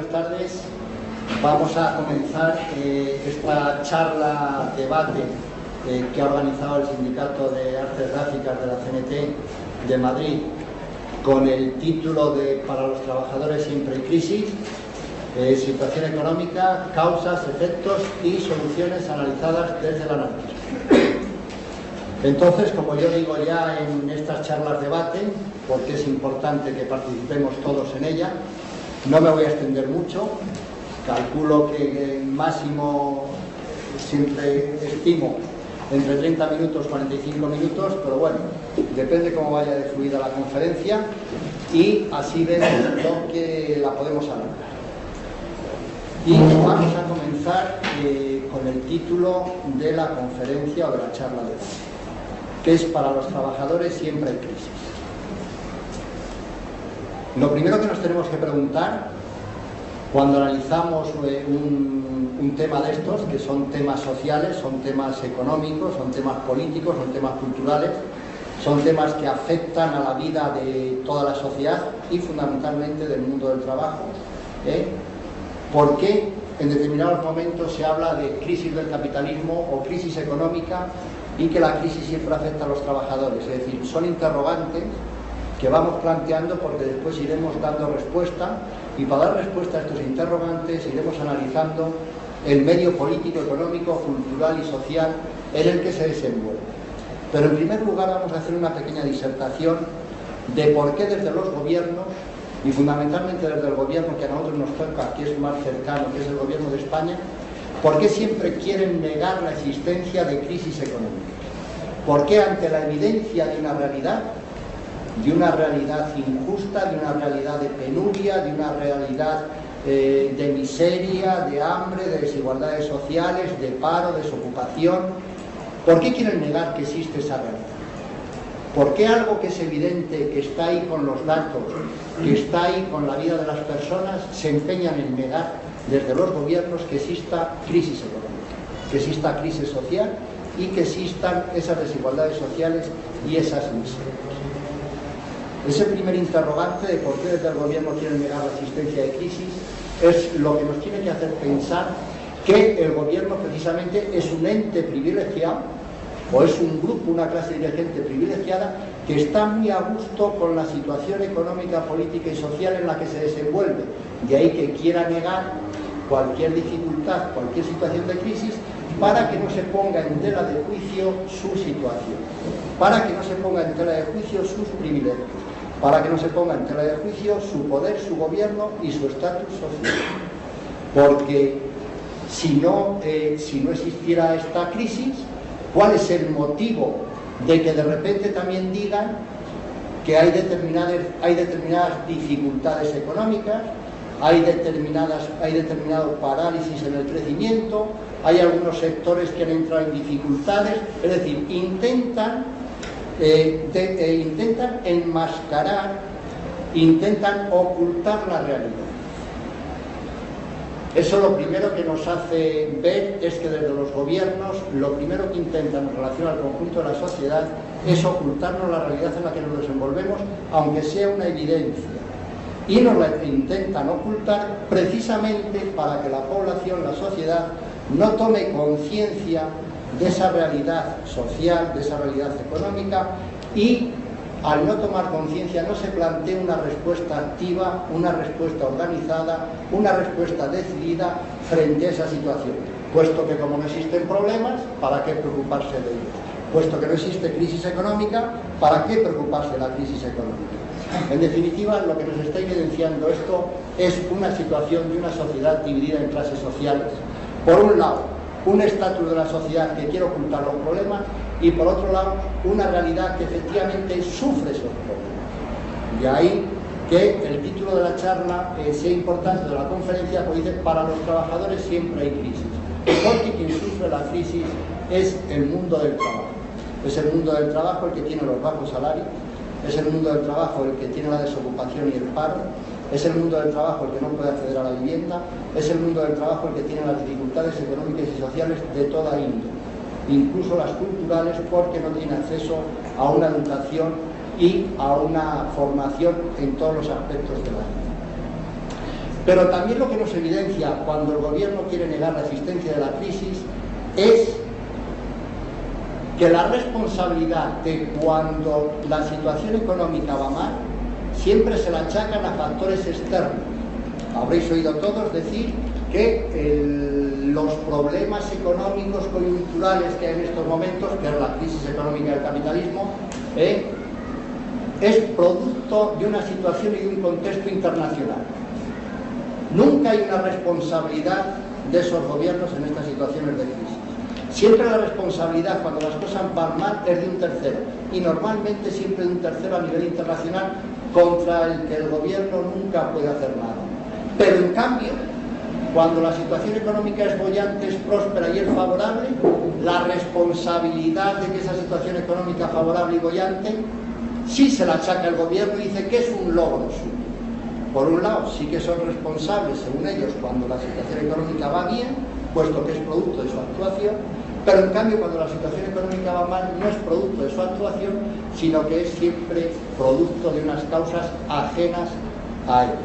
buenas tardes. Vamos a comenzar esta charla, debate que ha organizado el Sindicato de Artes Gráficas de la CNT de Madrid con el título de Para los trabajadores siempre hay crisis, situación económica, causas, efectos y soluciones analizadas desde el análisis. Entonces, como yo digo ya en estas charlas debate, porque es importante que participemos todos en ella, no me voy a extender mucho. Calculo que el máximo siempre estimo entre 30 minutos y 45 minutos, pero bueno, depende cómo vaya de fluida la conferencia y así vemos lo que la podemos alargar. Y vamos a comenzar con el título de la conferencia o de la charla de hoy, que es Para los trabajadores siempre hay crisis. Lo primero que nos tenemos que preguntar cuando analizamos un tema de estos, que son temas sociales, son temas económicos, son temas políticos, son temas culturales, son temas que afectan a la vida de toda la sociedad y fundamentalmente del mundo del trabajo, ¿por qué en determinados momentos se habla de crisis del capitalismo o crisis económica y que la crisis siempre afecta a los trabajadores? Es decir, son interrogantes que vamos planteando porque después iremos dando respuesta, y para dar respuesta a estos interrogantes iremos analizando el medio político, económico, cultural y social en el que se desenvuelve. Pero en primer lugar vamos a hacer una pequeña disertación de por qué desde los gobiernos, y fundamentalmente desde el gobierno que a nosotros nos toca, que es más cercano, que es el gobierno de España, por qué siempre quieren negar la existencia de crisis económicas. ¿Por qué ante la evidencia de una realidad injusta, de una realidad de penuria, de una realidad de miseria, de hambre, de desigualdades sociales, de paro, desocupación, por qué quieren negar que existe esa realidad? ¿Por qué algo que es evidente, que está ahí con los datos, que está ahí con la vida de las personas, se empeñan en negar desde los gobiernos que exista crisis económica, que exista crisis social y que existan esas desigualdades sociales y esas miserias? Ese primer interrogante de por qué desde el gobierno quieren negar la existencia de crisis es lo que nos tiene que hacer pensar que el gobierno precisamente es un ente privilegiado, o es un grupo, una clase dirigente privilegiada que está muy a gusto con la situación económica, política y social en la que se desenvuelve. De ahí que quiera negar cualquier dificultad, cualquier situación de crisis, para que no se ponga en tela de juicio su situación, para que no se ponga en tela de juicio sus privilegios, para que no se ponga en tela de juicio su poder, su gobierno y su estatus social. Porque si no existiera esta crisis, ¿cuál es el motivo de que de repente también digan que hay determinadas dificultades económicas, hay determinado parálisis en el crecimiento, hay algunos sectores que han entrado en dificultades? Es decir, intentan enmascarar, intentan ocultar la realidad. Eso lo primero que nos hace ver es que desde los gobiernos lo primero que intentan en relación al conjunto de la sociedad es ocultarnos la realidad en la que nos desenvolvemos, aunque sea una evidencia. Y nos la intentan ocultar precisamente para que la población, la sociedad, no tome conciencia de esa realidad social, de esa realidad económica, y al no tomar conciencia no se plantea una respuesta activa, una respuesta organizada, una respuesta decidida frente a esa situación. Puesto que como no existen problemas, ¿para qué preocuparse de ellos? Puesto que no existe crisis económica, ¿para qué preocuparse de la crisis económica? En definitiva, lo que nos está evidenciando esto es una situación de una sociedad dividida en clases sociales. Por un lado, un estatus de la sociedad que quiere ocultar los problemas, y por otro lado, una realidad que efectivamente sufre esos problemas. De ahí que el título de la charla sea importante, de la conferencia, pues dice: para los trabajadores siempre hay crisis. Porque quien sufre la crisis es el mundo del trabajo. Es el mundo del trabajo el que tiene los bajos salarios, es el mundo del trabajo el que tiene la desocupación y el paro, es el mundo del trabajo el que no puede acceder a la vivienda, es el mundo del trabajo el que tiene las dificultades económicas y sociales de toda índole, incluso las culturales, porque no tiene acceso a una educación y a una formación en todos los aspectos de la vida. Pero también lo que nos evidencia cuando el gobierno quiere negar la existencia de la crisis es que la responsabilidad de cuando la situación económica va mal siempre se la achacan a factores externos. Habréis oído todos decir que los problemas económicos coyunturales que hay en estos momentos, que es la crisis económica del capitalismo, es producto de una situación y de un contexto internacional. Nunca hay una responsabilidad de esos gobiernos en estas situaciones de crisis. Siempre la responsabilidad, cuando las cosas van mal, es de un tercero, y normalmente siempre de un tercero a nivel internacional contra el que el gobierno nunca puede hacer nada. Pero en cambio, cuando la situación económica es boyante, es próspera y es favorable, la responsabilidad de que esa situación económica favorable y boyante sí se la achaca el gobierno y dice que es un logro suyo. Por un lado, sí que son responsables, según ellos, cuando la situación económica va bien, puesto que es producto de su actuación, pero en cambio cuando la situación económica va mal no es producto de su actuación, sino que es siempre producto de unas causas ajenas a ellos.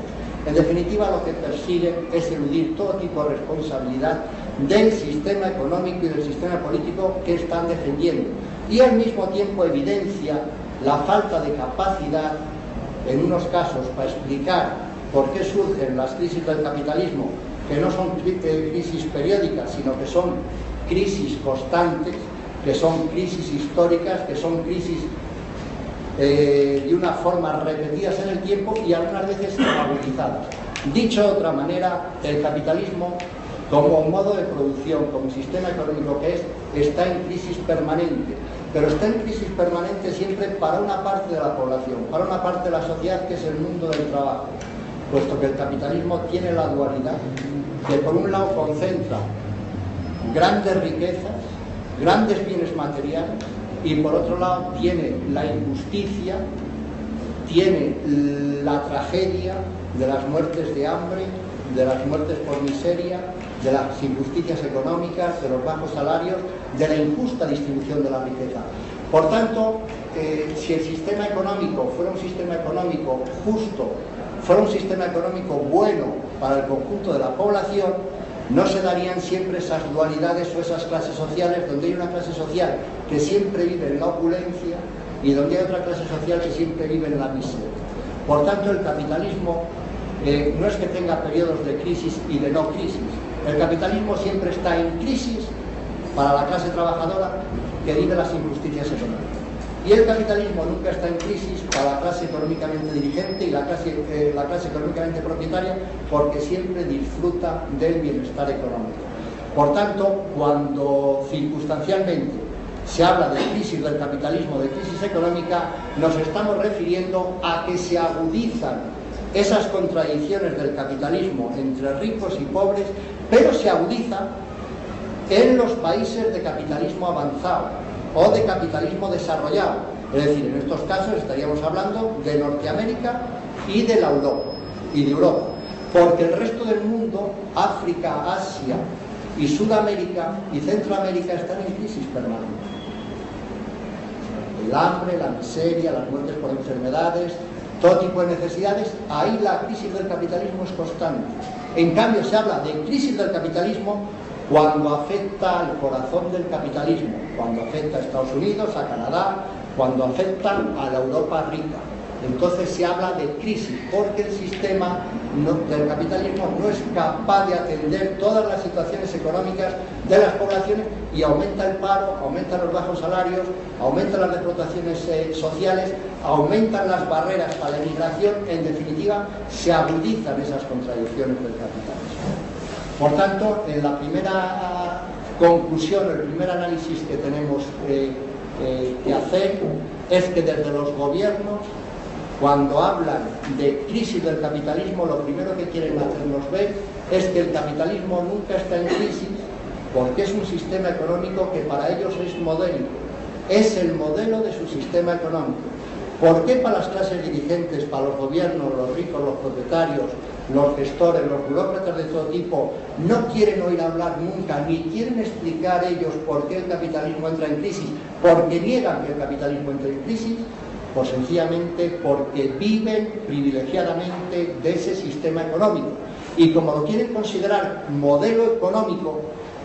En definitiva, lo que persiguen es eludir todo tipo de responsabilidad del sistema económico y del sistema político que están defendiendo, y al mismo tiempo evidencia la falta de capacidad, en unos casos, para explicar por qué surgen las crisis del capitalismo, que no son crisis periódicas, sino que son crisis constantes, que son crisis históricas, que son crisis de una forma repetidas en el tiempo y algunas veces agudizadas. Dicho de otra manera, el capitalismo, como modo de producción, como sistema económico que es, está en crisis permanente, pero está en crisis permanente siempre para una parte de la población, para una parte de la sociedad que es el mundo del trabajo, puesto que el capitalismo tiene la dualidad que por un lado concentra grandes riquezas, grandes bienes materiales, y por otro lado tiene la injusticia, tiene la tragedia de las muertes de hambre, de las muertes por miseria, de las injusticias económicas, de los bajos salarios, de la injusta distribución de la riqueza. Por tanto, si el sistema económico fuera un sistema económico justo, fuera un sistema económico bueno para el conjunto de la población, no se darían siempre esas dualidades o esas clases sociales, donde hay una clase social que siempre vive en la opulencia y donde hay otra clase social que siempre vive en la miseria. Por tanto, el capitalismo no es que tenga periodos de crisis y de no crisis. El capitalismo siempre está en crisis para la clase trabajadora que vive las injusticias económicas. Y el capitalismo nunca está en crisis para la clase económicamente dirigente y la clase económicamente propietaria, porque siempre disfruta del bienestar económico. Por tanto, cuando circunstancialmente se habla de crisis del capitalismo, de crisis económica, nos estamos refiriendo a que se agudizan esas contradicciones del capitalismo entre ricos y pobres, pero se agudizan en los países de capitalismo avanzado o de capitalismo desarrollado. Es decir, en estos casos estaríamos hablando de Norteamérica y de la Europa, y de Europa, porque el resto del mundo, África, Asia y Sudamérica y Centroamérica, están en crisis permanente. El hambre, la miseria, las muertes por enfermedades, todo tipo de necesidades, ahí la crisis del capitalismo es constante. En cambio, se habla de crisis del capitalismo cuando afecta al corazón del capitalismo, cuando afecta a Estados Unidos, a Canadá, cuando afecta a la Europa rica. Entonces se habla de crisis, porque el sistema del capitalismo no es capaz de atender todas las situaciones económicas de las poblaciones y aumenta el paro, aumentan los bajos salarios, aumentan las explotaciones sociales, aumentan las barreras a la emigración, en definitiva se agudizan esas contradicciones del capitalismo. Por tanto, en la primera conclusión, el primer análisis que tenemos que hacer es que desde los gobiernos, cuando hablan de crisis del capitalismo, lo primero que quieren hacernos ver es que el capitalismo nunca está en crisis, porque es un sistema económico que para ellos es modélico, es el modelo de su sistema económico. ¿Por qué para las clases dirigentes, para los gobiernos, los ricos, los propietarios, los gestores, los burócratas de todo tipo, no quieren oír hablar nunca, ni quieren explicar ellos por qué el capitalismo entra en crisis, porque niegan que el capitalismo entre en crisis? Pues sencillamente porque viven privilegiadamente de ese sistema económico. Y como lo quieren considerar modelo económico,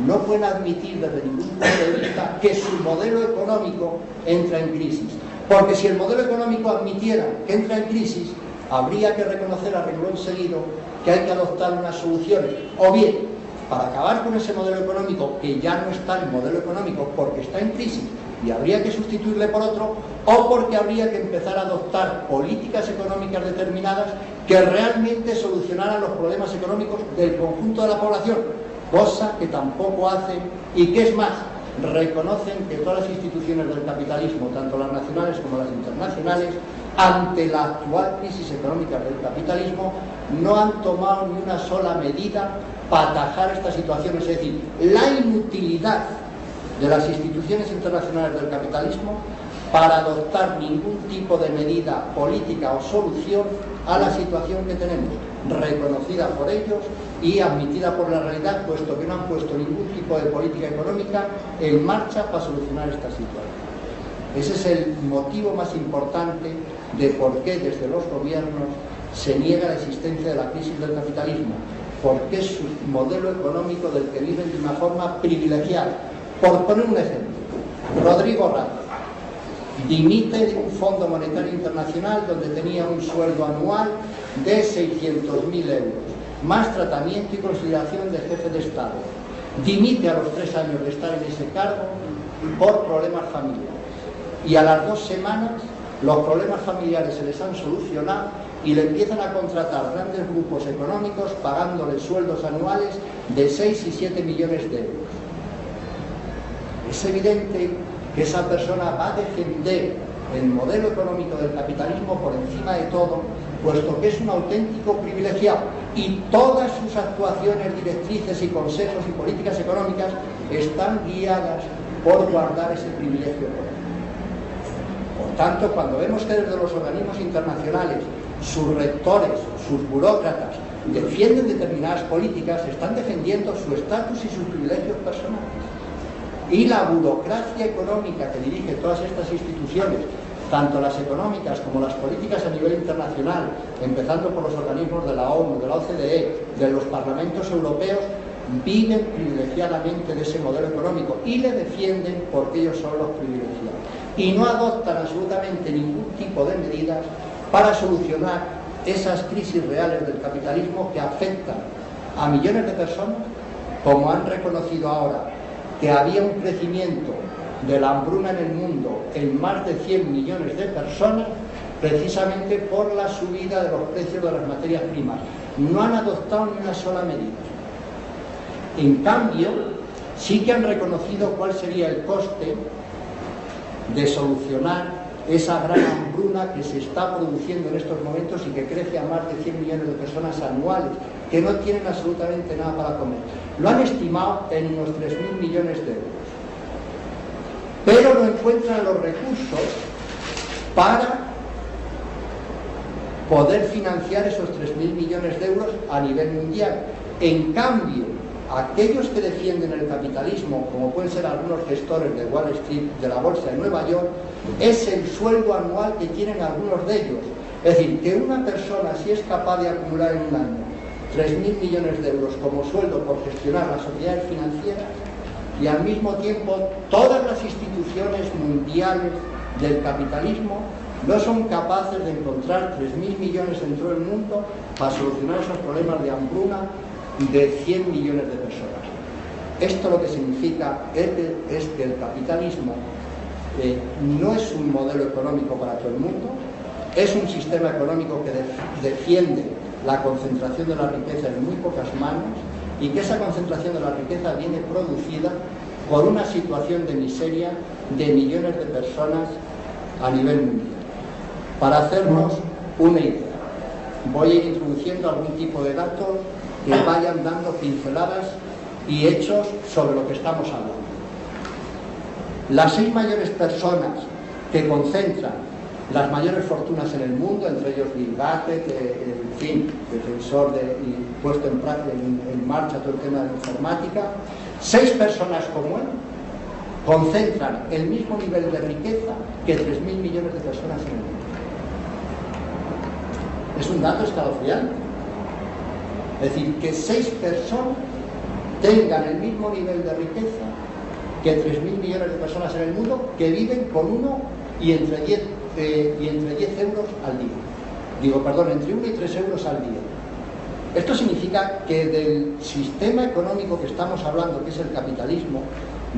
no pueden admitir desde ningún punto de vista que su modelo económico entra en crisis. Porque si el modelo económico admitiera que entra en crisis, habría que reconocer a renglón seguido que hay que adoptar unas soluciones, o bien para acabar con ese modelo económico que ya no está en modelo económico porque está en crisis y habría que sustituirle por otro, o porque habría que empezar a adoptar políticas económicas determinadas que realmente solucionaran los problemas económicos del conjunto de la población, cosa que tampoco hacen y que es más, reconocen que todas las instituciones del capitalismo, tanto las nacionales como las internacionales, ante la actual crisis económica del capitalismo, no han tomado ni una sola medida para atajar esta situación. Es decir, la inutilidad de las instituciones internacionales del capitalismo para adoptar ningún tipo de medida política o solución a la situación que tenemos, reconocida por ellos y admitida por la realidad, puesto que no han puesto ningún tipo de política económica en marcha para solucionar esta situación. Ese es el motivo más importante de por qué desde los gobiernos se niega la existencia de la crisis del capitalismo, porque es su modelo económico del que viven de una forma privilegiada. Por poner un ejemplo, Rodrigo Rato dimite de un Fondo Monetario Internacional donde tenía un sueldo anual de 600.000 euros, más tratamiento y consideración de jefe de Estado. Dimite a los 3 años de estar en ese cargo por problemas familiares. Y a las 2 semanas los problemas familiares se les han solucionado y le empiezan a contratar grandes grupos económicos pagándole sueldos anuales de 6 y 7 millones de euros. Es evidente que esa persona va a defender el modelo económico del capitalismo por encima de todo, puesto que es un auténtico privilegiado y todas sus actuaciones, directrices y consejos y políticas económicas están guiadas por guardar ese privilegio económico. Por tanto, cuando vemos que desde los organismos internacionales sus rectores, sus burócratas defienden determinadas políticas, están defendiendo su estatus y sus privilegios personales. Y la burocracia económica que dirige todas estas instituciones, tanto las económicas como las políticas a nivel internacional, empezando por los organismos de la ONU, de la OCDE, de los parlamentos europeos, viven privilegiadamente de ese modelo económico y le defienden porque ellos son los privilegiados. Y no adoptan absolutamente ningún tipo de medidas para solucionar esas crisis reales del capitalismo que afectan a millones de personas, como han reconocido ahora que había un crecimiento de la hambruna en el mundo en más de 100 millones de personas, precisamente por la subida de los precios de las materias primas. No han adoptado ni una sola medida. En cambio, sí que han reconocido cuál sería el coste de solucionar esa gran hambruna que se está produciendo en estos momentos y que crece a más de 100 millones de personas anuales, que no tienen absolutamente nada para comer. Lo han estimado en unos 3.000 millones de euros. Pero no encuentran los recursos para poder financiar esos 3.000 millones de euros a nivel mundial. En cambio, aquellos que defienden el capitalismo, como pueden ser algunos gestores de Wall Street, de la Bolsa de Nueva York, es el sueldo anual que tienen algunos de ellos. Es decir, que una persona, si es capaz de acumular en un año 3.000 millones de euros como sueldo por gestionar las sociedades financieras, y al mismo tiempo todas las instituciones mundiales del capitalismo no son capaces de encontrar 3.000 millones en todo el mundo para solucionar esos problemas de hambruna de 100 millones de personas. Esto lo que significa es que el capitalismo no es un modelo económico para todo el mundo, es un sistema económico que defiende la concentración de la riqueza en muy pocas manos y que esa concentración de la riqueza viene producida por una situación de miseria de millones de personas a nivel mundial. Para hacernos una idea, voy a ir introduciendo algún tipo de datos que vayan dando pinceladas y hechos sobre lo que estamos hablando. Las 6 mayores personas que concentran las mayores fortunas en el mundo, entre ellos Bill Gates, en fin, defensor y puesto en marcha todo el tema de la informática, 6 personas como él concentran el mismo nivel de riqueza que 3.000 millones de personas en el mundo. Es un dato escalofriante. Es decir, que 6 personas tengan el mismo nivel de riqueza que 3.000 millones de personas en el mundo que viven con 1 y entre 10 euros al día. Entre 1 y 3 euros al día. Esto significa que del sistema económico que estamos hablando, que es el capitalismo,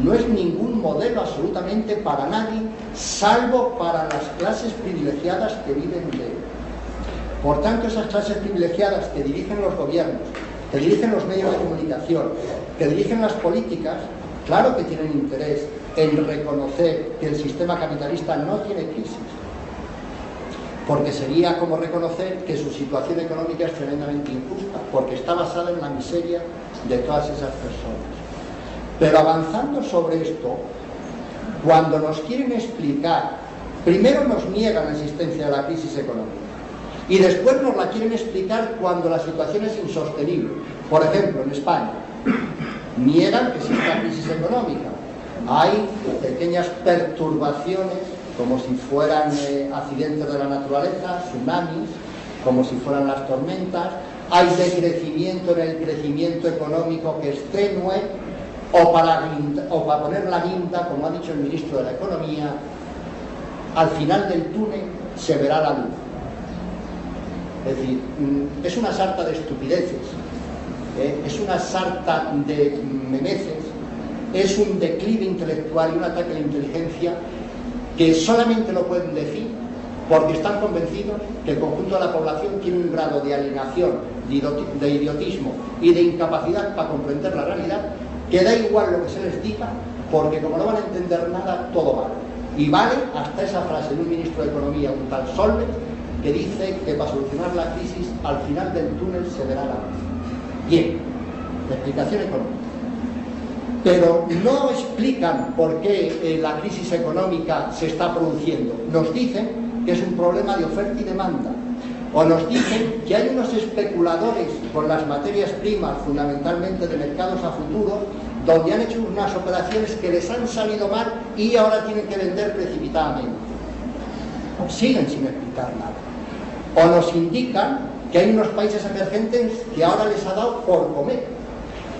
no es ningún modelo absolutamente para nadie, salvo para las clases privilegiadas que viven de él. Por tanto, esas clases privilegiadas que dirigen los gobiernos, que dirigen los medios de comunicación, que dirigen las políticas, claro que tienen interés en reconocer que el sistema capitalista no tiene crisis, porque sería como reconocer que su situación económica es tremendamente injusta, porque está basada en la miseria de todas esas personas. Pero avanzando sobre esto, cuando nos quieren explicar, primero nos niegan la existencia de la crisis económica y después nos la quieren explicar cuando la situación es insostenible. Por ejemplo, en España, niegan que exista crisis económica. Hay pequeñas perturbaciones, como si fueran accidentes de la naturaleza, tsunamis, como si fueran las tormentas. Hay decrecimiento en el crecimiento económico que es tenue, o para poner la guinda, como ha dicho el ministro de la Economía, al final del túnel se verá la luz. Es decir, es una sarta de estupideces, es una sarta de memeces, es un declive intelectual y un ataque a la inteligencia que solamente lo pueden decir porque están convencidos que el conjunto de la población tiene un grado de alienación, de idiotismo y de incapacidad para comprender la realidad, que da igual lo que se les diga, porque como no van a entender nada, todo vale. Y vale hasta esa frase de un ministro de Economía, un tal Solbes, que dice que para solucionar la crisis, al final del túnel se verá la luz. Bien, la explicación económica. Pero no explican por qué la crisis económica se está produciendo. Nos dicen que es un problema de oferta y demanda. O nos dicen que hay unos especuladores con las materias primas, fundamentalmente de mercados a futuro, donde han hecho unas operaciones que les han salido mal y ahora tienen que vender precipitadamente. Siguen sin explicar nada. O nos indican que hay unos países emergentes que ahora les ha dado por comer.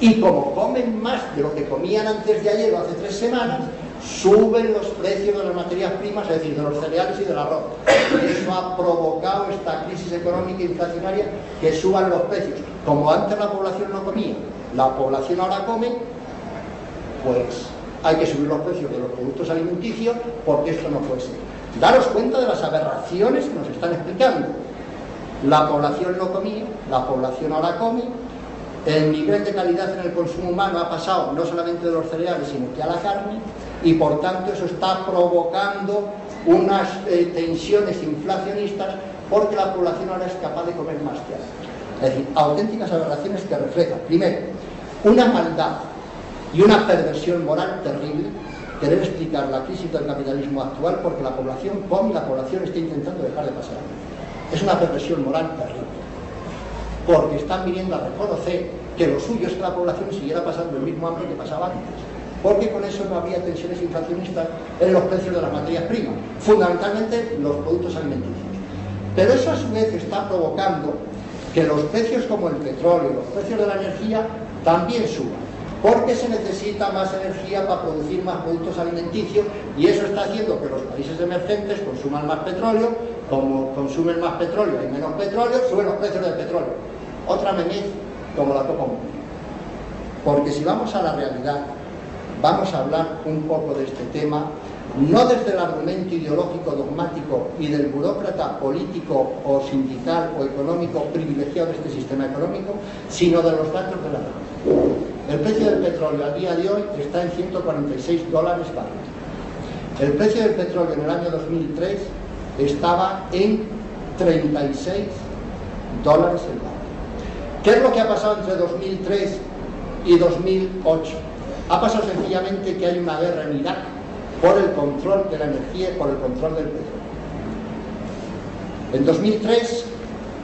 Y como comen más de lo que comían antes de ayer o hace 3 semanas, suben los precios de las materias primas, es decir, de los cereales y del arroz. Y eso ha provocado esta crisis económica e inflacionaria, que suban los precios. Como antes la población no comía, la población ahora come, pues hay que subir los precios de los productos alimenticios, porque esto no puede ser. Daros cuenta de las aberraciones que nos están explicando. La población no comía, la población ahora come. El nivel de calidad en el consumo humano ha pasado no solamente de los cereales, sino que a la carne, y por tanto eso está provocando unas tensiones inflacionistas, porque la población ahora es capaz de comer más que antes. Es decir, auténticas aberraciones que reflejan, primero, una maldad y una perversión moral terrible, querer explicar la crisis del capitalismo actual porque la población come y la población está intentando dejar de pasar hambre. Es una perversión moral terrible, porque están viniendo a reconocer que lo suyo es que la población siguiera pasando el mismo hambre que pasaba antes, porque con eso no habría tensiones inflacionistas en los precios de las materias primas, fundamentalmente los productos alimenticios. Pero eso a su vez está provocando que los precios como el petróleo, los precios de la energía también suban, porque se necesita más energía para producir más productos alimenticios, y eso está haciendo que los países emergentes consuman más petróleo. Como consumen más petróleo y menos petróleo, suben los precios del petróleo. Otra memez como la copa mundial. Porque si vamos a la realidad, vamos a hablar un poco de este tema, no desde el argumento ideológico dogmático y del burócrata político o sindical o económico privilegiado de este sistema económico, sino de los datos de la realidad. El precio del petróleo a día de hoy está en $146 barril. El precio del petróleo en el año 2003 estaba en $36 el barril. ¿Qué es lo que ha pasado entre 2003 y 2008? Ha pasado sencillamente que hay una guerra en Irak por el control de la energía y por el control del petróleo. En 2003,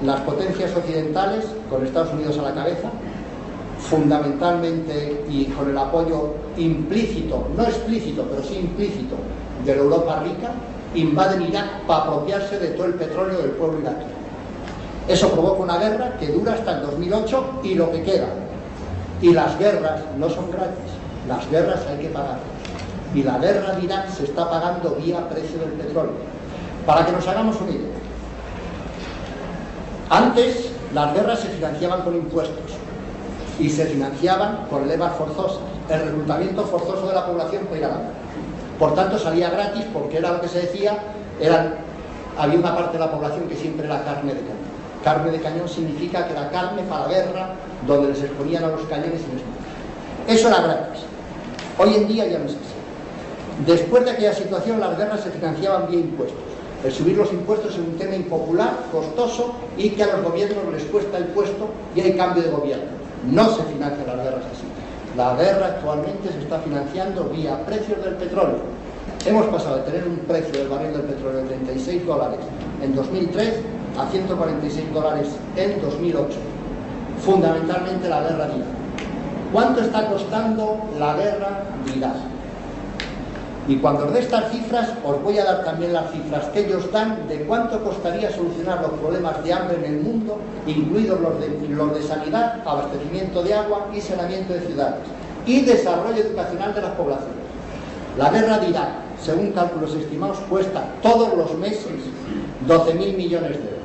las potencias occidentales, con Estados Unidos a la cabeza, fundamentalmente y con el apoyo implícito, no explícito, pero sí implícito, de la Europa rica, invaden Irak para apropiarse de todo el petróleo del pueblo iraquí. Eso provoca una guerra que dura hasta el 2008 y lo que queda. Y las guerras no son gratis, las guerras hay que pagarlas. Y la guerra de Irak se está pagando vía precio del petróleo. Para que nos hagamos una idea, antes las guerras se financiaban con impuestos y se financiaban con levas forzosas, el reclutamiento forzoso de la población para ir a la guerra. Por tanto salía gratis porque era lo que se decía, había una parte de la población que siempre era carne de cañón. Carne de cañón significa que era carne para la guerra, donde les exponían a los cañones y les mataban. Eso era gratis. Hoy en día ya no es así. Después de aquella situación, las guerras se financiaban vía impuestos. El subir los impuestos es un tema impopular, costoso y que a los gobiernos les cuesta el puesto y hay cambio de gobierno. No se financian las guerras así. La guerra actualmente se está financiando vía precios del petróleo. Hemos pasado de tener un precio del barril del petróleo de $36 en 2003 a $146 en 2008. Fundamentalmente la guerra de Irak. ¿Cuánto está costando la guerra de Irak? Y cuando os dé estas cifras, os voy a dar también las cifras que ellos dan de cuánto costaría solucionar los problemas de hambre en el mundo, incluidos los de sanidad, abastecimiento de agua y saneamiento de ciudades, y desarrollo educacional de las poblaciones. La guerra de Irak, según cálculos estimados, cuesta todos los meses 12.000 millones de euros.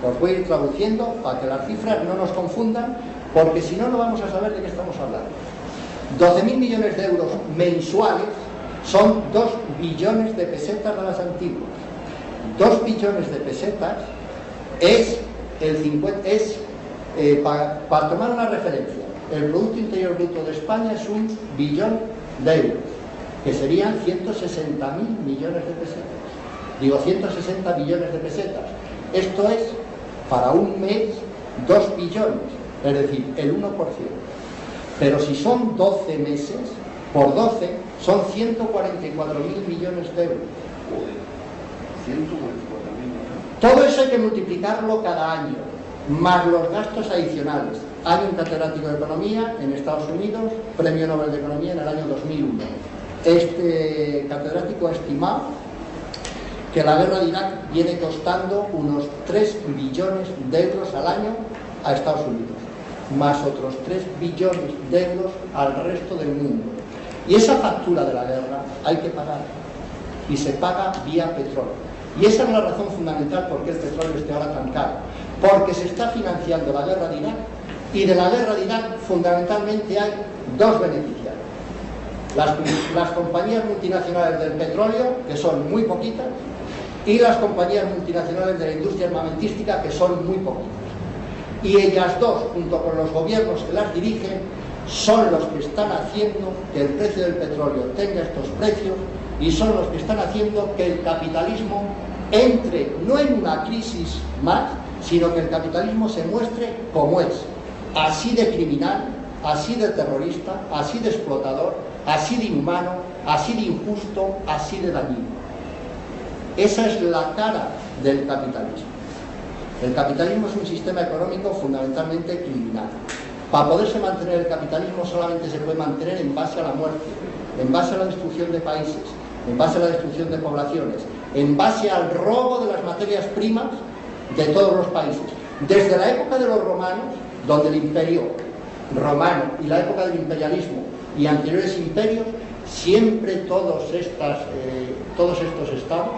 Os voy a ir traduciendo para que las cifras no nos confundan, porque si no, no vamos a saber de qué estamos hablando. 12.000 millones de euros mensuales son 2 billones de pesetas de las antiguas. 2 billones de pesetas es para tomar una referencia, el Producto Interior Bruto de España es 1 billón de euros, que serían 160.000 millones de pesetas. Digo, 160 billones de pesetas. Esto es, para un mes, 2 billones, es decir, el 1%. Pero si son 12 meses, por 12 son 144.000 millones de euros. 144.000. Todo eso hay que multiplicarlo cada año, más los gastos adicionales. Hay un catedrático de Economía en Estados Unidos, Premio Nobel de Economía en el año 2001. Este catedrático ha estimado que la guerra de Irak viene costando unos 3 billones de euros al año a Estados Unidos, más otros 3 billones de euros al resto del mundo. Y esa factura de la guerra hay que pagar, y se paga vía petróleo. Y esa es la razón fundamental por qué el petróleo esté ahora tan caro, porque se está financiando la guerra de Irak, y de la guerra de Irak fundamentalmente hay 2 beneficiarios. Las compañías multinacionales del petróleo, que son muy poquitas, y las compañías multinacionales de la industria armamentística, que son muy poquitas. Y ellas dos, junto con los gobiernos que las dirigen, son los que están haciendo que el precio del petróleo tenga estos precios y son los que están haciendo que el capitalismo entre no en una crisis más, sino que el capitalismo se muestre como es, así de criminal, así de terrorista, así de explotador, así de inhumano, así de injusto, así de dañino. Esa es la cara del capitalismo. El capitalismo es un sistema económico fundamentalmente criminal. Para poderse mantener el capitalismo solamente se puede mantener en base a la muerte, en base a la destrucción de países, en base a la destrucción de poblaciones, en base al robo de las materias primas de todos los países. Desde la época de los romanos, donde el imperio romano y la época del imperialismo y anteriores imperios, siempre todos estos estados,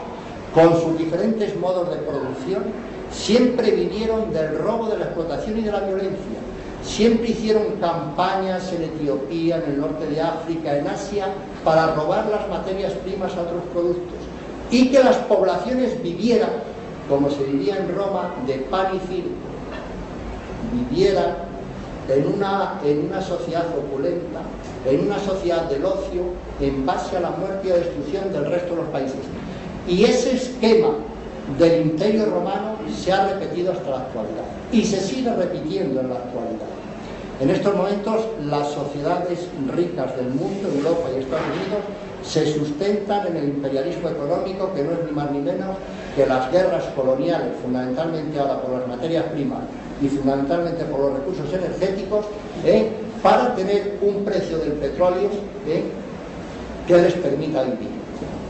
con sus diferentes modos de producción, siempre vivieron del robo, de la explotación y de la violencia. Siempre hicieron campañas en Etiopía, en el norte de África, en Asia, para robar las materias primas a otros productos. Y que las poblaciones vivieran, como se vivía en Roma, de pan y circo. Vivieran en una sociedad opulenta, en una sociedad del ocio, en base a la muerte y la destrucción del resto de los países. Y ese esquema del Imperio Romano se ha repetido hasta la actualidad y se sigue repitiendo en la actualidad. En estos momentos las sociedades ricas del mundo, Europa y Estados Unidos, se sustentan en el imperialismo económico, que no es ni más ni menos que las guerras coloniales, fundamentalmente ahora por las materias primas y fundamentalmente por los recursos energéticos, para tener un precio del petróleo que les permita vivir.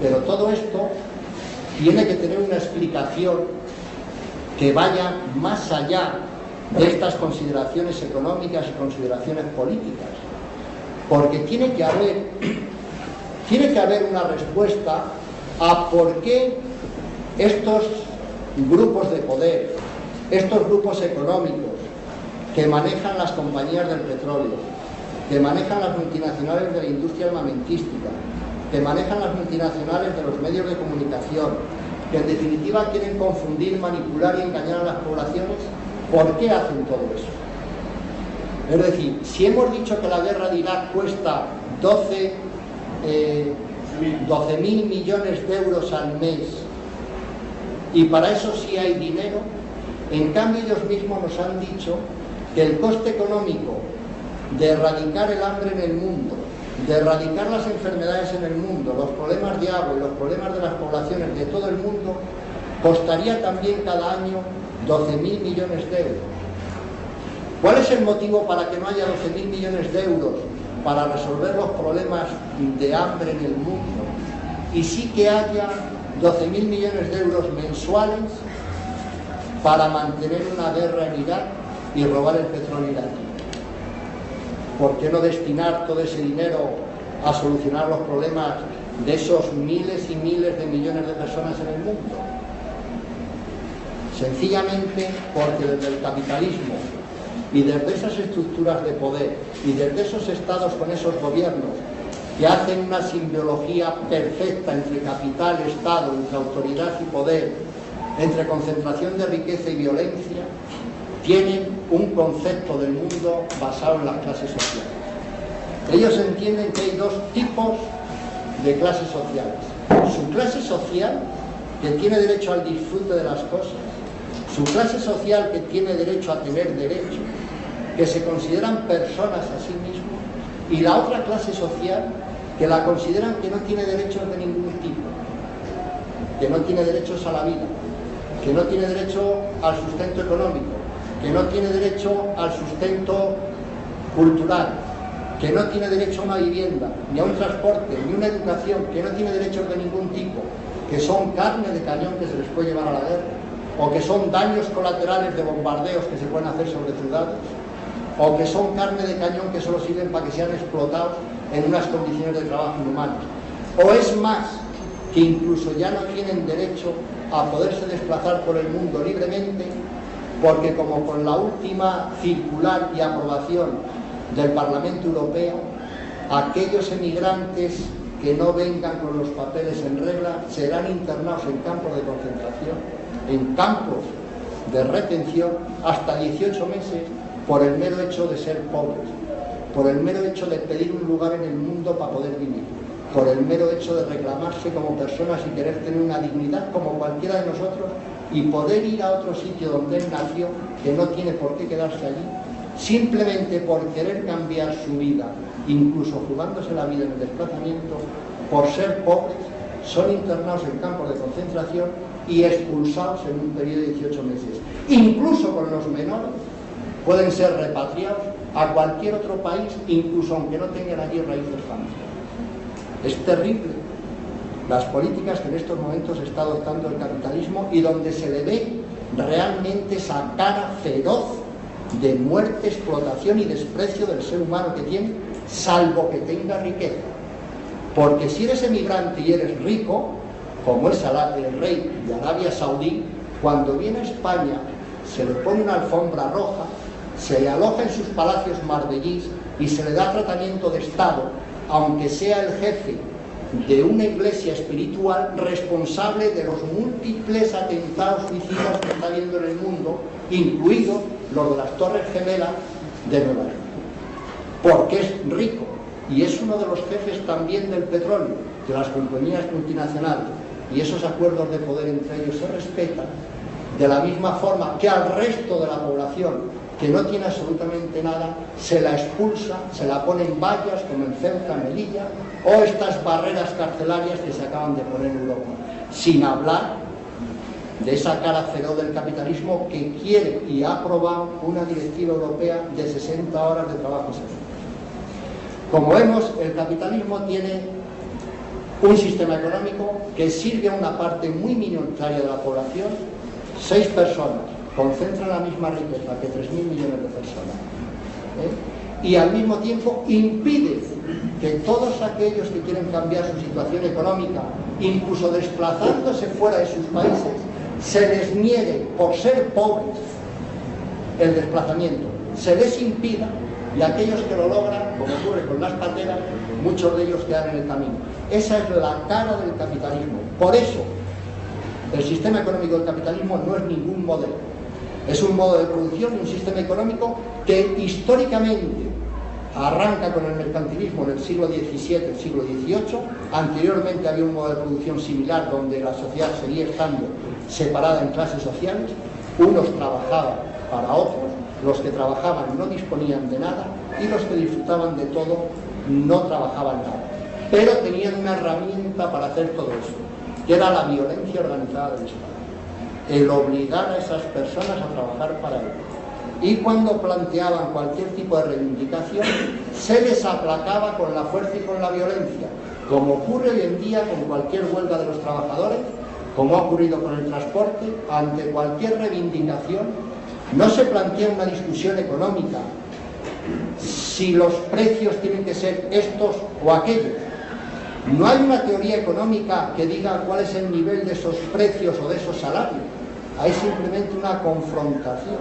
Pero todo esto tiene que tener una explicación que vaya más allá de estas consideraciones económicas y consideraciones políticas, porque tiene que haber una respuesta a por qué estos grupos de poder, estos grupos económicos que manejan las compañías del petróleo, que manejan las multinacionales de la industria armamentística, que manejan las multinacionales de los medios de comunicación, que en definitiva quieren confundir, manipular y engañar a las poblaciones, ¿por qué hacen todo eso? Es decir, si hemos dicho que la guerra de Irak cuesta 12.000 millones de euros al mes, y para eso sí hay dinero, en cambio ellos mismos nos han dicho que el coste económico de erradicar el hambre en el mundo, de erradicar las enfermedades en el mundo, los problemas de agua y los problemas de las poblaciones de todo el mundo, costaría también cada año 12.000 millones de euros. ¿Cuál es el motivo para que no haya 12.000 millones de euros para resolver los problemas de hambre en el mundo y sí que haya 12.000 millones de euros mensuales para mantener una guerra en Irak y robar el petróleo iraquí? ¿Por qué no destinar todo ese dinero a solucionar los problemas de esos miles y miles de millones de personas en el mundo? Sencillamente porque desde el capitalismo y desde esas estructuras de poder y desde esos estados con esos gobiernos que hacen una simbiología perfecta entre capital, Estado, entre autoridad y poder, entre concentración de riqueza y violencia, tienen un concepto del mundo basado en las clases sociales. Ellos entienden que hay dos tipos de clases sociales. Su clase social, que tiene derecho al disfrute de las cosas, su clase social, que tiene derecho a tener derechos, que se consideran personas a sí mismos, y la otra clase social, que la consideran que no tiene derechos de ningún tipo, que no tiene derechos a la vida, que no tiene derecho al sustento económico, que no tiene derecho al sustento cultural, que no tiene derecho a una vivienda, ni a un transporte, ni a una educación, que no tiene derechos de ningún tipo, que son carne de cañón que se les puede llevar a la guerra, o que son daños colaterales de bombardeos que se pueden hacer sobre ciudades, o que son carne de cañón que solo sirven para que sean explotados en unas condiciones de trabajo inhumanas. O es más, que incluso ya no tienen derecho a poderse desplazar por el mundo libremente, porque como con la última circular y aprobación del Parlamento Europeo, aquellos emigrantes que no vengan con los papeles en regla serán internados en campos de concentración, en campos de retención, hasta 18 meses por el mero hecho de ser pobres, por el mero hecho de pedir un lugar en el mundo para poder vivir, por el mero hecho de reclamarse como personas y querer tener una dignidad como cualquiera de nosotros y poder ir a otro sitio donde él nació, que no tiene por qué quedarse allí, simplemente por querer cambiar su vida, incluso jugándose la vida en el desplazamiento, por ser pobres, son internados en campos de concentración y expulsados en un periodo de 18 meses. Incluso con los menores pueden ser repatriados a cualquier otro país, incluso aunque no tengan allí raíces familiares. Es terrible las políticas que en estos momentos está adoptando el capitalismo y donde se le ve realmente esa cara feroz de muerte, explotación y desprecio del ser humano que tiene, salvo que tenga riqueza. Porque si eres emigrante y eres rico, como es el rey de Arabia Saudí, cuando viene a España se le pone una alfombra roja, se le aloja en sus palacios marbellís y se le da tratamiento de Estado, aunque sea el jefe de una iglesia espiritual responsable de los múltiples atentados suicidas que está habiendo en el mundo, incluidos los de las Torres Gemelas de Nueva York, porque es rico y es uno de los jefes también del petróleo, de las compañías multinacionales, y esos acuerdos de poder entre ellos se respetan de la misma forma que al resto de la población que no tiene absolutamente nada, se la expulsa, se la ponen vallas como en Ceuta, Melilla, o estas barreras carcelarias que se acaban de poner en Europa, sin hablar de esa cara feroz del capitalismo que quiere y ha aprobado una directiva europea de 60 horas de trabajo semanal. Como vemos, el capitalismo tiene un sistema económico que sirve a una parte muy minoritaria de la población, 6 personas concentran la misma riqueza que 3.000 millones de personas, y al mismo tiempo impide que todos aquellos que quieren cambiar su situación económica, incluso desplazándose fuera de sus países, se les niegue por ser pobres el desplazamiento, se les impida, y aquellos que lo logran, como ocurre con las pateras, muchos de ellos quedan en el camino. Esa es la cara del capitalismo. Por eso, el sistema económico del capitalismo no es ningún modelo. Es un modo de producción y un sistema económico que históricamente arranca con el mercantilismo en el siglo XVII, el siglo XVIII. Anteriormente había un modo de producción similar donde la sociedad seguía estando separada en clases sociales. Unos trabajaban para otros, los que trabajaban no disponían de nada y los que disfrutaban de todo no trabajaban nada. Pero tenían una herramienta para hacer todo eso, que era la violencia organizada del Estado. El obligar a esas personas a trabajar para él. Y cuando planteaban cualquier tipo de reivindicación, se les aplacaba con la fuerza y con la violencia, como ocurre hoy en día con cualquier huelga de los trabajadores, como ha ocurrido con el transporte. Ante cualquier reivindicación no se plantea una discusión económica, si los precios tienen que ser estos o aquellos. No hay una teoría económica que diga cuál es el nivel de esos precios o de esos salarios. Hay simplemente una confrontación,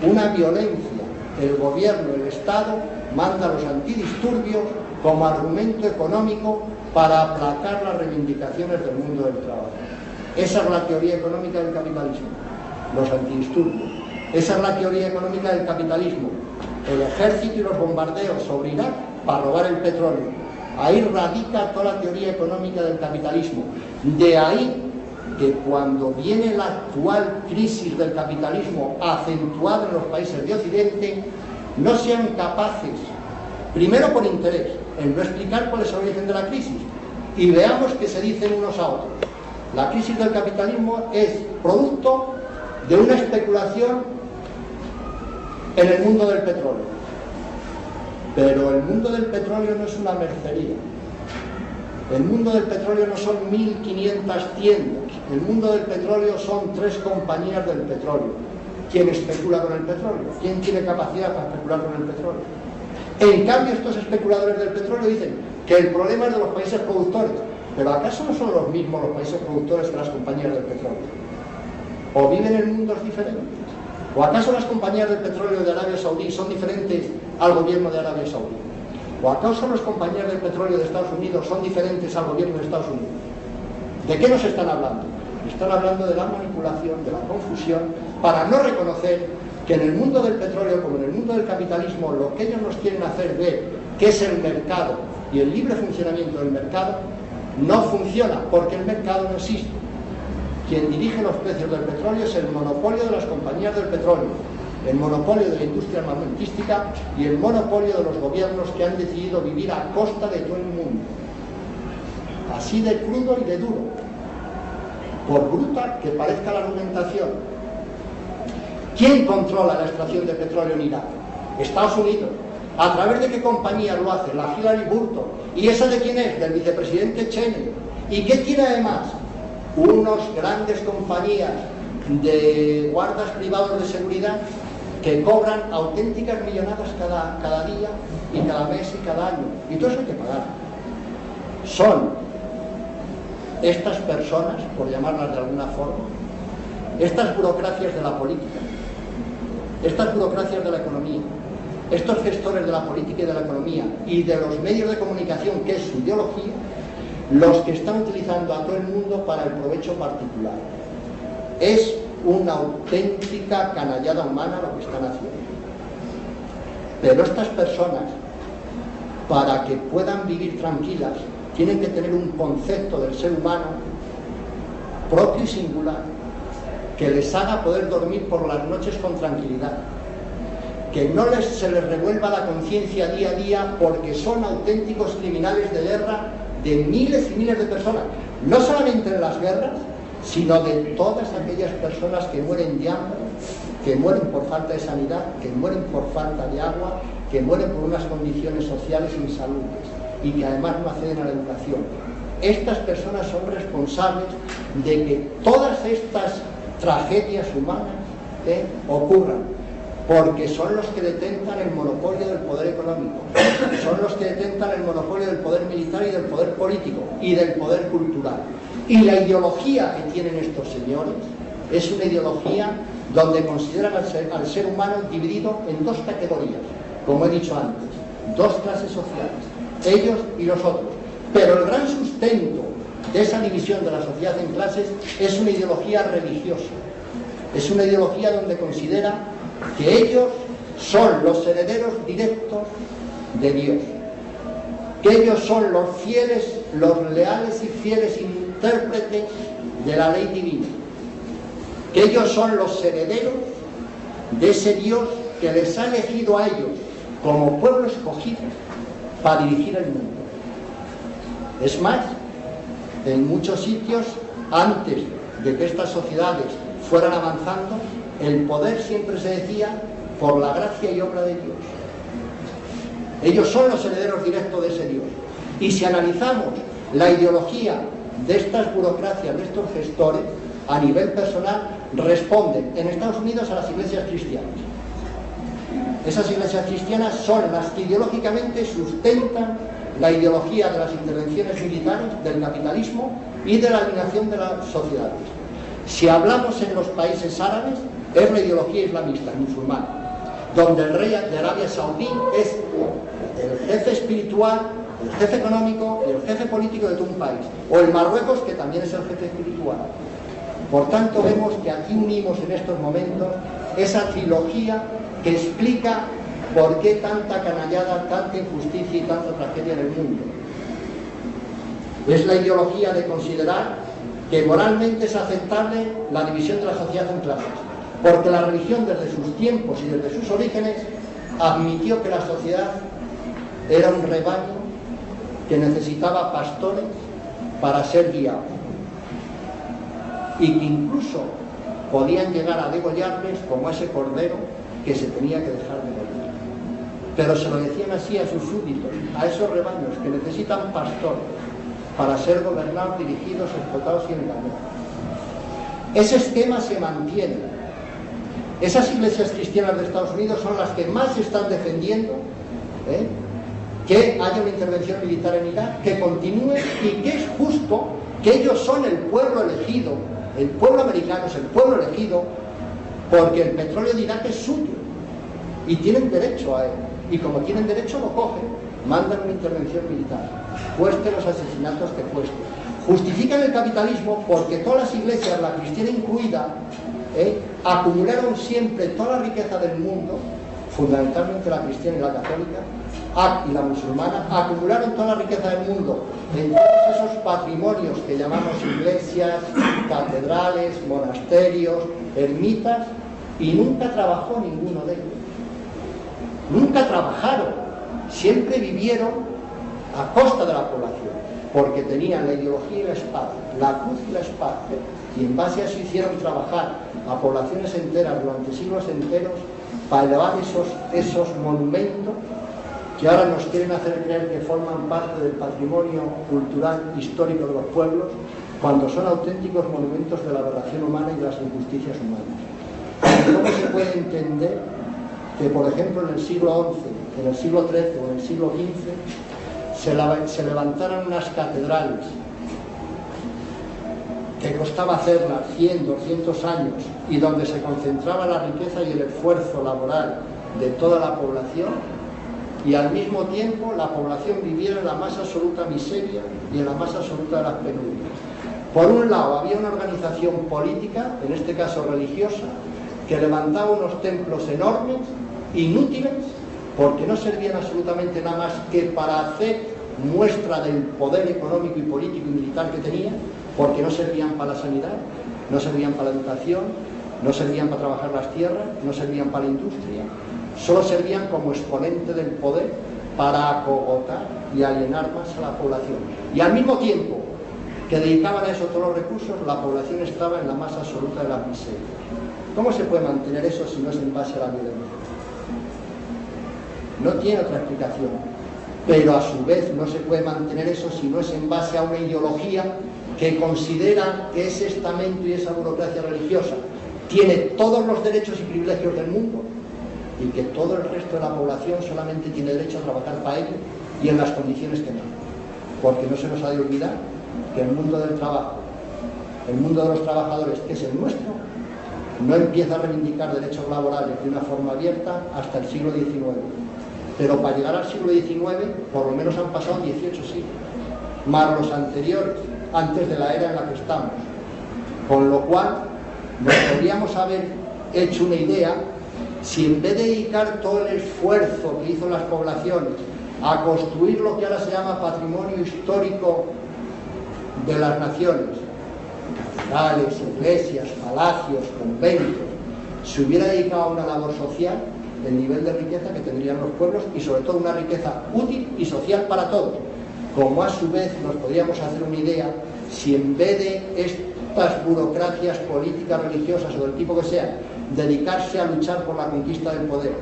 una violencia. El gobierno, el Estado, manda a los antidisturbios como argumento económico para aplacar las reivindicaciones del mundo del trabajo. Esa es la teoría económica del capitalismo, los antidisturbios. Esa es la teoría económica del capitalismo, el ejército y los bombardeos sobre Irak para robar el petróleo. Ahí radica toda la teoría económica del capitalismo. De ahí que cuando viene la actual crisis del capitalismo acentuada en los países de Occidente, no sean capaces, primero por interés, en no explicar cuál es el origen de la crisis, y veamos qué se dicen unos a otros. La crisis del capitalismo es producto de una especulación en el mundo del petróleo. Pero el mundo del petróleo no es una mercería. El mundo del petróleo no son 1.500 tiendas. El mundo del petróleo son 3 compañías del petróleo. ¿Quién especula con el petróleo? ¿Quién tiene capacidad para especular con el petróleo? En cambio, estos especuladores del petróleo dicen que el problema es de los países productores. ¿Pero acaso no son los mismos los países productores que las compañías del petróleo? ¿O viven en mundos diferentes? ¿O acaso las compañías del petróleo de Arabia Saudí son diferentes al gobierno de Arabia Saudí? ¿O acaso las compañías del petróleo de Estados Unidos son diferentes al gobierno de Estados Unidos? ¿De qué nos están hablando? Están hablando de la manipulación, de la confusión, para no reconocer que en el mundo del petróleo, como en el mundo del capitalismo, lo que ellos nos quieren hacer ver, que es el mercado y el libre funcionamiento del mercado, no funciona, porque el mercado no existe. Quien dirige los precios del petróleo es el monopolio de las compañías del petróleo, el monopolio de la industria armamentística y el monopolio de los gobiernos que han decidido vivir a costa de todo el mundo. Así de crudo y de duro, por bruta que parezca la argumentación. ¿Quién controla la extracción de petróleo en Irak? Estados Unidos. ¿A través de qué compañía lo hace? La Hillary Burton. ¿Y esa de quién es? Del vicepresidente Cheney. ¿Y qué tiene además? Unos grandes compañías de guardas privados de seguridad que cobran auténticas millonadas cada día y cada mes y cada año. Y todo eso hay que pagar. Son estas personas, por llamarlas de alguna forma, estas burocracias de la política, estas burocracias de la economía, estos gestores de la política y de la economía y de los medios de comunicación, que es su ideología, los que están utilizando a todo el mundo para el provecho particular. Es una auténtica canallada humana lo que están haciendo. Pero estas personas, para que puedan vivir tranquilas, tienen que tener un concepto del ser humano propio y singular, que les haga poder dormir por las noches con tranquilidad, que no se les revuelva la conciencia día a día porque son auténticos criminales de guerra de miles y miles de personas, no solamente en las guerras, sino de todas aquellas personas que mueren de hambre, que mueren por falta de sanidad, que mueren por falta de agua, que mueren por unas condiciones sociales insalubres y que además no acceden a la educación. Estas personas son responsables de que todas estas tragedias humanas ocurran, porque son los que detentan el monopolio del poder económico, son los que detentan el monopolio del poder militar y del poder político y del poder cultural. Y la ideología que tienen estos señores es una ideología donde consideran al ser humano dividido en dos categorías, como he dicho antes, dos clases sociales, ellos y los otros. Pero el gran sustento de esa división de la sociedad en clases es una ideología religiosa, es una ideología donde considera que ellos son los herederos directos de Dios, que ellos son los fieles, los leales y fieles intérpretes de la ley divina, que ellos son los herederos de ese Dios que les ha elegido a ellos como pueblo escogido para dirigir el mundo. Es más, en muchos sitios, antes de que estas sociedades fueran avanzando, el poder siempre se decía por la gracia y obra de Dios. Ellos son los herederos directos de ese Dios. Y si analizamos la ideología de estas burocracias, de estos gestores, a nivel personal, responden en Estados Unidos a las iglesias cristianas. Esas iglesias cristianas son las que ideológicamente sustentan la ideología de las intervenciones militares, del capitalismo y de la alineación de las sociedades. Si hablamos en los países árabes, es la ideología islamista, musulmana, donde el rey de Arabia Saudí es el jefe espiritual, el jefe económico y el jefe político de todo un país, o el Marruecos, que también es el jefe espiritual. Por tanto, vemos que aquí unimos en estos momentos esa trilogía que explica por qué tanta canallada, tanta injusticia y tanta tragedia en el mundo. Es la ideología de considerar que moralmente es aceptable la división de la sociedad en clases, porque la religión desde sus tiempos y desde sus orígenes admitió que la sociedad era un rebaño que necesitaba pastores para ser guiado, y que incluso podían llegar a degollarles como ese cordero que se tenía que dejar de morir. Pero se lo decían así a sus súbditos, a esos rebaños que necesitan pastores para ser gobernados, dirigidos, explotados y engañados. Ese esquema se mantiene. Esas iglesias cristianas de Estados Unidos son las que más están defendiendo que haya una intervención militar en Irak, que continúe y que es justo, que ellos son el pueblo elegido, el pueblo americano es el pueblo elegido, porque el petróleo de Irak es suyo y tienen derecho a él, y como tienen derecho lo cogen, mandan una intervención militar, cueste los asesinatos que cueste. Justifican el capitalismo porque todas las iglesias, la cristiana incluida, acumularon siempre toda la riqueza del mundo, fundamentalmente la cristiana y la católica, y la musulmana, acumularon toda la riqueza del mundo en todos esos patrimonios que llamamos iglesias, catedrales, monasterios, ermitas, y nunca trabajó ninguno de ellos. Nunca trabajaron, siempre vivieron a costa de la población, porque tenían la ideología y la espada, la cruz y la espada, y en base a eso hicieron trabajar a poblaciones enteras durante siglos enteros para elevar esos monumentos que ahora nos quieren hacer creer que forman parte del patrimonio cultural histórico de los pueblos, cuando son auténticos monumentos de la aberración humana y de las injusticias humanas. ¿Cómo se puede entender que, por ejemplo, en el siglo XI, en el siglo XIII o en el siglo XV se levantaran unas catedrales que costaba hacerlas 100, 200 años y donde se concentraba la riqueza y el esfuerzo laboral de toda la población, y al mismo tiempo la población viviera en la más absoluta miseria y en la más absoluta de las penurias? Por un lado había una organización política, en este caso religiosa, que levantaba unos templos enormes, inútiles, porque no servían absolutamente nada más que para hacer muestra del poder económico y político y militar que tenía, porque no servían para la sanidad, no servían para la educación, no servían para trabajar las tierras, no servían para la industria, solo servían como exponente del poder para acogotar y alienar más a la población. Y al mismo tiempo que dedicaban a eso todos los recursos, la población estaba en la más absoluta de las miserias. ¿Cómo se puede mantener eso si no es en base a la violencia? No tiene otra explicación. Pero a su vez no se puede mantener eso si no es en base a una ideología que considera que ese estamento y esa burocracia religiosa, tiene todos los derechos y privilegios del mundo y que todo el resto de la población solamente tiene derecho a trabajar para ello y en las condiciones que no. Porque no se nos ha de olvidar que el mundo del trabajo, el mundo de los trabajadores, que es el nuestro, no empieza a reivindicar derechos laborales de una forma abierta hasta el siglo XIX. Pero para llegar al siglo XIX, por lo menos han pasado 18 siglos, más los anteriores, antes de la era en la que estamos. Con lo cual, nos podríamos haber hecho una idea si en vez de dedicar todo el esfuerzo que hizo las poblaciones a construir lo que ahora se llama patrimonio histórico de las naciones, catedrales, iglesias, palacios, conventos, se hubiera dedicado a una labor social, el nivel de riqueza que tendrían los pueblos y sobre todo una riqueza útil y social para todos. Como a su vez nos podríamos hacer una idea si en vez de estas burocracias políticas, religiosas o del tipo que sea, dedicarse a luchar por la conquista del poder,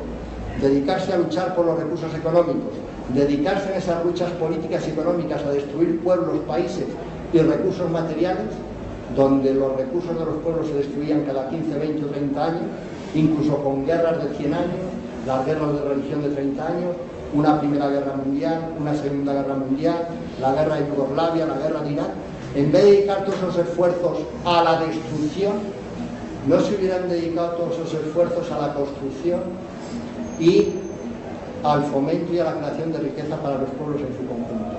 dedicarse a luchar por los recursos económicos, dedicarse en esas luchas políticas y económicas a destruir pueblos, países y recursos materiales, donde los recursos de los pueblos se destruían cada 15, 20 o 30 años, incluso con guerras de 100 años, las guerras de religión de 30 años, una primera guerra mundial, una segunda guerra mundial, la guerra de Yugoslavia, la guerra de Irak. En vez de dedicar todos esos esfuerzos a la destrucción, no se hubieran dedicado todos esos esfuerzos a la construcción y al fomento y a la creación de riqueza para los pueblos en su conjunto.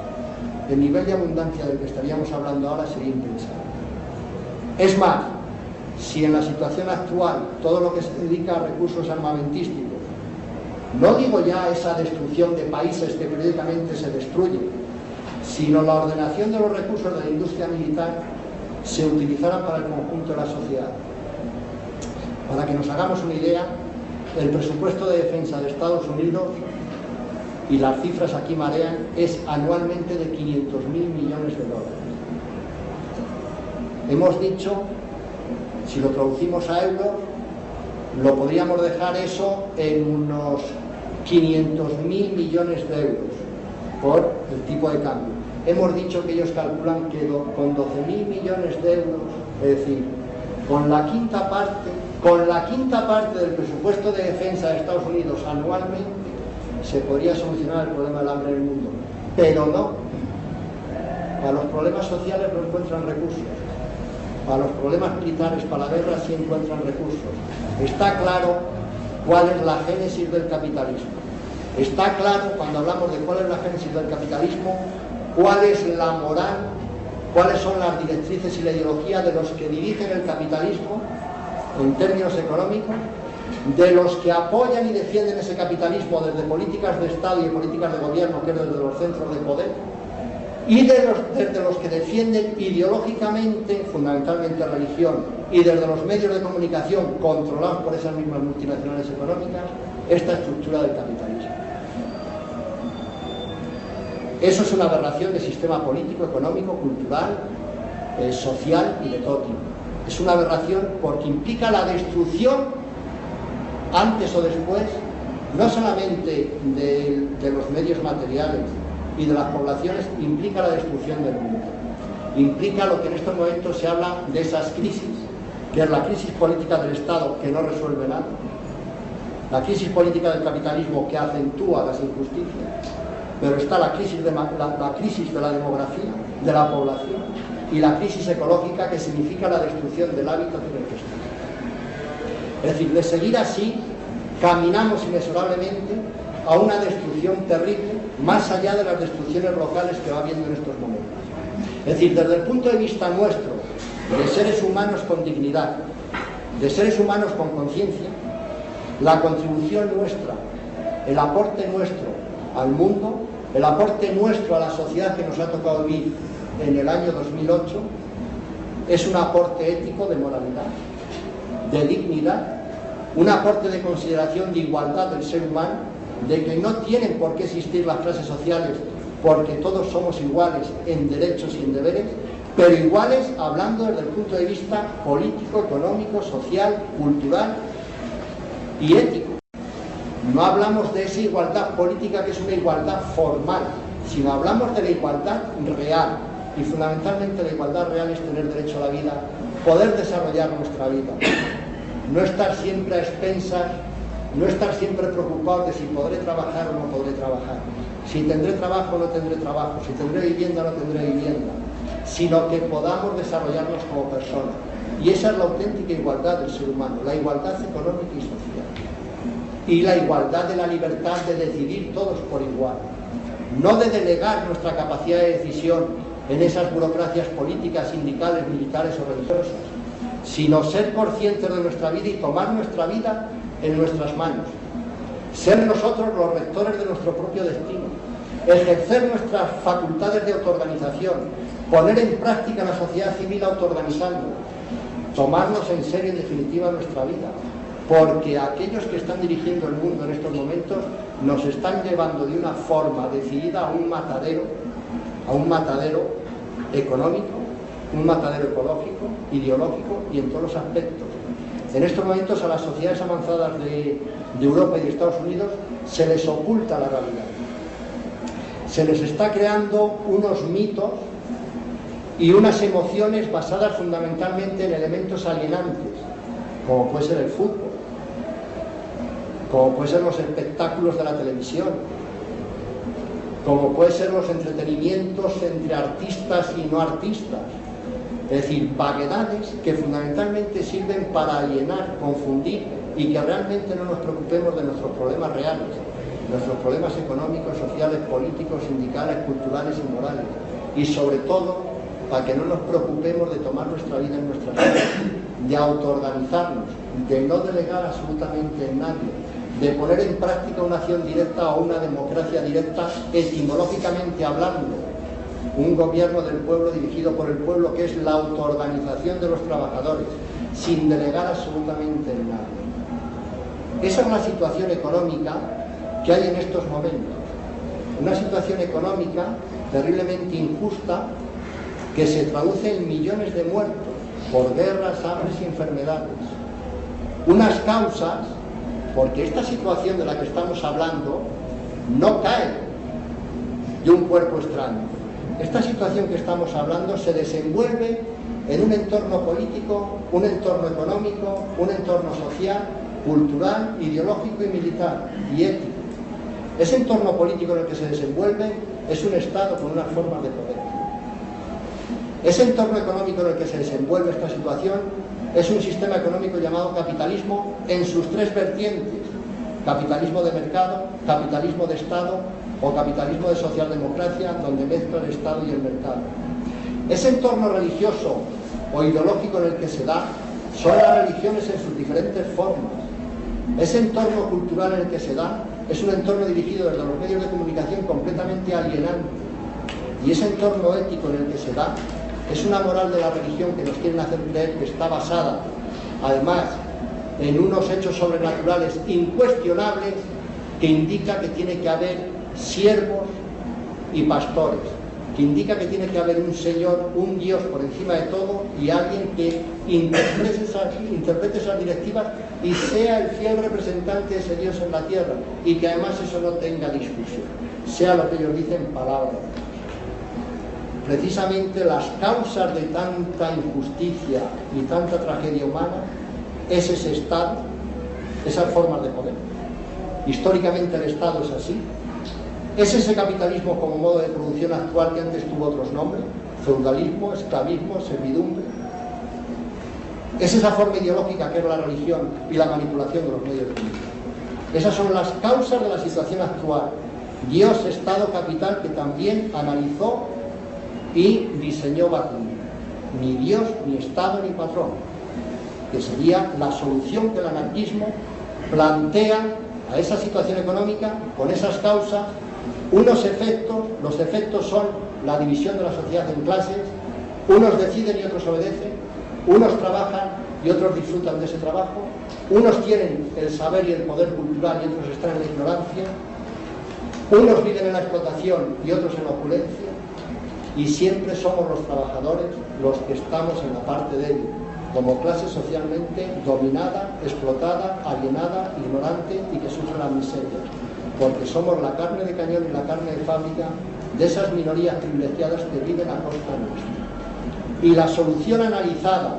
El nivel de abundancia del que estaríamos hablando ahora sería impensable. Es más, si en la situación actual todo lo que se dedica a recursos armamentísticos, no digo ya esa destrucción de países que periódicamente se destruyen, sino la ordenación de los recursos de la industria militar se utilizaran para el conjunto de la sociedad. Para que nos hagamos una idea, el presupuesto de defensa de Estados Unidos, y las cifras aquí marean, es anualmente de 500.000 millones de dólares. Hemos dicho, si lo traducimos a euros, lo podríamos dejar eso en unos 500.000 millones de euros por el tipo de cambio. Hemos dicho que ellos calculan que con 12.000 millones de euros, es decir, con la quinta parte del presupuesto de defensa de Estados Unidos anualmente, se podría solucionar el problema del hambre en el mundo. Pero no. Para los problemas sociales no encuentran recursos. Para los problemas militares, para la guerra, sí encuentran recursos. Está claro cuál es la génesis del capitalismo. Está claro, cuando hablamos de cuál es la génesis del capitalismo, cuál es la moral, cuáles son las directrices y la ideología de los que dirigen el capitalismo en términos económicos, de los que apoyan y defienden ese capitalismo desde políticas de Estado y políticas de gobierno, que es desde los centros de poder, y desde los que defienden ideológicamente, fundamentalmente religión, y desde los medios de comunicación controlados por esas mismas multinacionales económicas, esta estructura del capitalismo. Eso es una aberración del sistema político, económico, cultural, social y de todo tipo. Es una aberración porque implica la destrucción, antes o después, no solamente de los medios materiales y de las poblaciones, implica la destrucción del mundo. Implica lo que en estos momentos se habla de esas crisis, que es la crisis política del Estado, que no resuelve nada, la crisis política del capitalismo, que acentúa las injusticias, pero está la crisis de la demografía, de la población, y la crisis ecológica, que significa la destrucción del hábitat en el que estamos. Es decir, de seguir así, caminamos inexorablemente a una destrucción terrible, más allá de las destrucciones locales que va habiendo en estos momentos. Es decir, desde el punto de vista nuestro, de seres humanos con dignidad, de seres humanos con conciencia, la contribución nuestra, el aporte nuestro al mundo, el aporte nuestro a la sociedad que nos ha tocado vivir en el año 2008, es un aporte ético de moralidad, de dignidad, un aporte de consideración de igualdad del ser humano, de que no tienen por qué existir las clases sociales porque todos somos iguales en derechos y en deberes, pero iguales hablando desde el punto de vista político, económico, social, cultural y ético. No hablamos de esa igualdad política que es una igualdad formal, sino hablamos de la igualdad real. Y fundamentalmente la igualdad real es tener derecho a la vida, poder desarrollar nuestra vida, no estar siempre a expensas, no estar siempre preocupado de si podré trabajar o no podré trabajar, si tendré trabajo o no tendré trabajo, si tendré vivienda o no tendré vivienda, sino que podamos desarrollarnos como personas. Y esa es la auténtica igualdad del ser humano, la igualdad económica y social. Y la igualdad de la libertad de decidir todos por igual. No de delegar nuestra capacidad de decisión en esas burocracias políticas, sindicales, militares o religiosas, sino ser conscientes de nuestra vida y tomar nuestra vida en nuestras manos. Ser nosotros los rectores de nuestro propio destino. Ejercer nuestras facultades de autoorganización. Poner en práctica la sociedad civil autoorganizando. Tomarnos en serio, en definitiva, nuestra vida. Porque aquellos que están dirigiendo el mundo en estos momentos nos están llevando de una forma decidida a un matadero económico, un matadero ecológico, ideológico y en todos los aspectos. En estos momentos a las sociedades avanzadas de Europa y de Estados Unidos se les oculta la realidad. Se les está creando unos mitos y unas emociones basadas fundamentalmente en elementos alienantes, como puede ser el fútbol, como pueden ser los espectáculos de la televisión, como pueden ser los entretenimientos entre artistas y no artistas. Es decir, vaguedades que fundamentalmente sirven para alienar, confundir y que realmente no nos preocupemos de nuestros problemas reales, nuestros problemas económicos, sociales, políticos, sindicales, culturales y morales. Y sobre todo, para que no nos preocupemos de tomar nuestra vida en nuestras manos, de autoorganizarnos, de no delegar absolutamente en nadie, de poner en práctica una acción directa o una democracia directa, etimológicamente hablando, un gobierno del pueblo dirigido por el pueblo, que es la autoorganización de los trabajadores, sin delegar absolutamente en nadie. Esa es la situación económica que hay en estos momentos. Una situación económica terriblemente injusta que se traduce en millones de muertos por guerras, hambres y enfermedades. Unas causas, porque esta situación de la que estamos hablando no cae de un cuerpo extraño. Esta situación que estamos hablando se desenvuelve en un entorno político, un entorno económico, un entorno social, cultural, ideológico y militar y ético. Ese entorno político en el que se desenvuelve es un Estado con unas formas de poder. Ese entorno económico en el que se desenvuelve esta situación es un sistema económico llamado capitalismo en sus tres vertientes: capitalismo de mercado, capitalismo de Estado o capitalismo de socialdemocracia, donde mezcla el Estado y el mercado. Ese entorno religioso o ideológico en el que se da son las religiones en sus diferentes formas. Ese entorno cultural en el que se da es un entorno dirigido desde los medios de comunicación completamente alienante. Y ese entorno ético en el que se da es una moral de la religión que nos quieren hacer creer que está basada, además, en unos hechos sobrenaturales incuestionables que indica que tiene que haber siervos y pastores, que indica que tiene que haber un Señor, un Dios por encima de todo y alguien que interprete esas directivas y sea el fiel representante de ese Dios en la tierra, y que además eso no tenga discusión, sea lo que ellos dicen palabra. Precisamente las causas de tanta injusticia y tanta tragedia humana es ese Estado, esas formas de poder. Históricamente el Estado es así. Es ese capitalismo como modo de producción actual que antes tuvo otros nombres: feudalismo, esclavismo, servidumbre. Es esa forma ideológica que es la religión y la manipulación de los medios de comunicación. Esas son las causas de la situación actual. Dios, Estado, capital, que también analizó y diseñó Bakunin. Ni Dios, ni Estado, ni patrón, que sería la solución que el anarquismo plantea a esa situación económica, con esas causas, unos efectos. Los efectos son la división de la sociedad en clases: unos deciden y otros obedecen, unos trabajan y otros disfrutan de ese trabajo, unos tienen el saber y el poder cultural y otros están en la ignorancia, unos viven en la explotación y otros en la opulencia, y siempre somos los trabajadores los que estamos en la parte débil, como clase socialmente dominada, explotada, alienada, ignorante y que sufre la miseria, porque somos la carne de cañón y la carne de fábrica de esas minorías privilegiadas que viven a costa nuestra. Y la solución analizada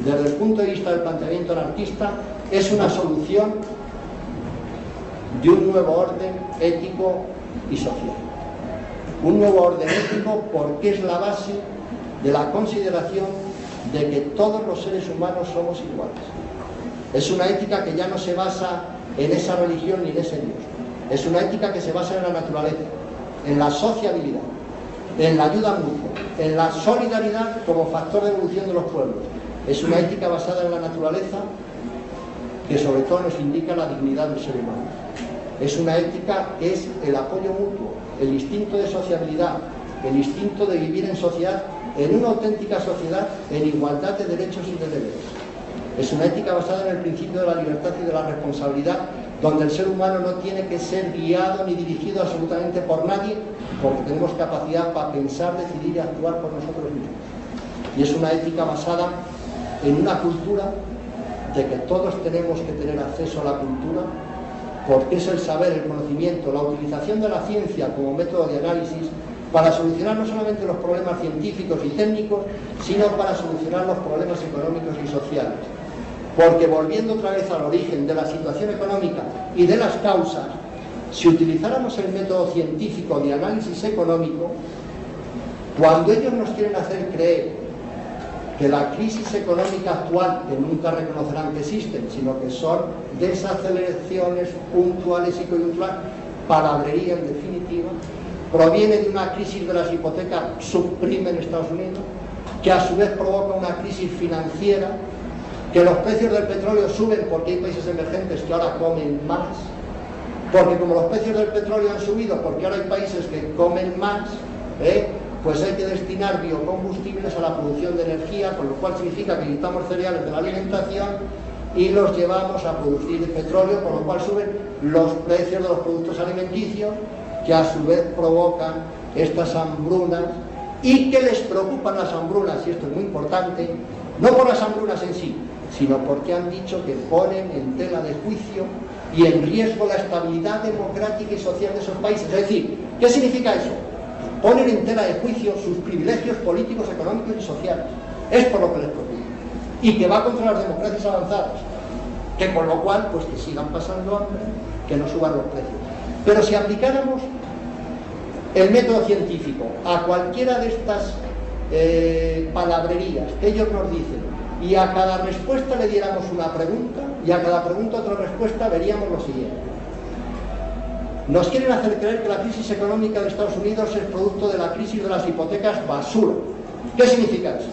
desde el punto de vista del planteamiento anarquista, es una solución de un nuevo orden ético y social. Un nuevo orden ético porque es la base de la consideración de que todos los seres humanos somos iguales. Es una ética que ya no se basa en esa religión ni en ese Dios. Es una ética que se basa en la naturaleza, en la sociabilidad, en la ayuda mutua, en la solidaridad como factor de evolución de los pueblos. Es una ética basada en la naturaleza que sobre todo nos indica la dignidad del ser humano. Es una ética que es el apoyo mutuo, el instinto de sociabilidad, el instinto de vivir en sociedad, en una auténtica sociedad en igualdad de derechos y de deberes. Es una ética basada en el principio de la libertad y de la responsabilidad, donde el ser humano no tiene que ser guiado ni dirigido absolutamente por nadie, porque tenemos capacidad para pensar, decidir y actuar por nosotros mismos. Y es una ética basada en una cultura de que todos tenemos que tener acceso a la cultura, porque es el saber, el conocimiento, la utilización de la ciencia como método de análisis para solucionar no solamente los problemas científicos y técnicos, sino para solucionar los problemas económicos y sociales. Porque volviendo otra vez al origen de la situación económica y de las causas, si utilizáramos el método científico de análisis económico, cuando ellos nos quieren hacer creer que la crisis económica actual, que nunca reconocerán que existen, sino que son desaceleraciones puntuales y coyunturales, palabrería en definitiva, proviene de una crisis de las hipotecas subprime en Estados Unidos, que a su vez provoca una crisis financiera, que los precios del petróleo suben porque hay países emergentes que ahora comen más, porque como los precios del petróleo han subido porque ahora hay países que comen más, pues hay que destinar biocombustibles a la producción de energía, con lo cual significa que quitamos cereales de la alimentación y los llevamos a producir petróleo, con lo cual suben los precios de los productos alimenticios, que a su vez provocan estas hambrunas, y que les preocupan las hambrunas, y esto es muy importante, no por las hambrunas en sí, sino porque han dicho que ponen en tela de juicio y en riesgo la estabilidad democrática y social de esos países. Es decir, ¿qué significa eso? Ponen en tela de juicio sus privilegios políticos, económicos y sociales. Es por lo que les preocupa. Y que va contra las democracias avanzadas. Que con lo cual, pues que sigan pasando hambre, que no suban los precios. Pero si aplicáramos el método científico a cualquiera de estas palabrerías que ellos nos dicen, y a cada respuesta le diéramos una pregunta, y a cada pregunta otra respuesta, veríamos lo siguiente. Nos quieren hacer creer que la crisis económica de Estados Unidos es producto de la crisis de las hipotecas basura. ¿Qué significa eso?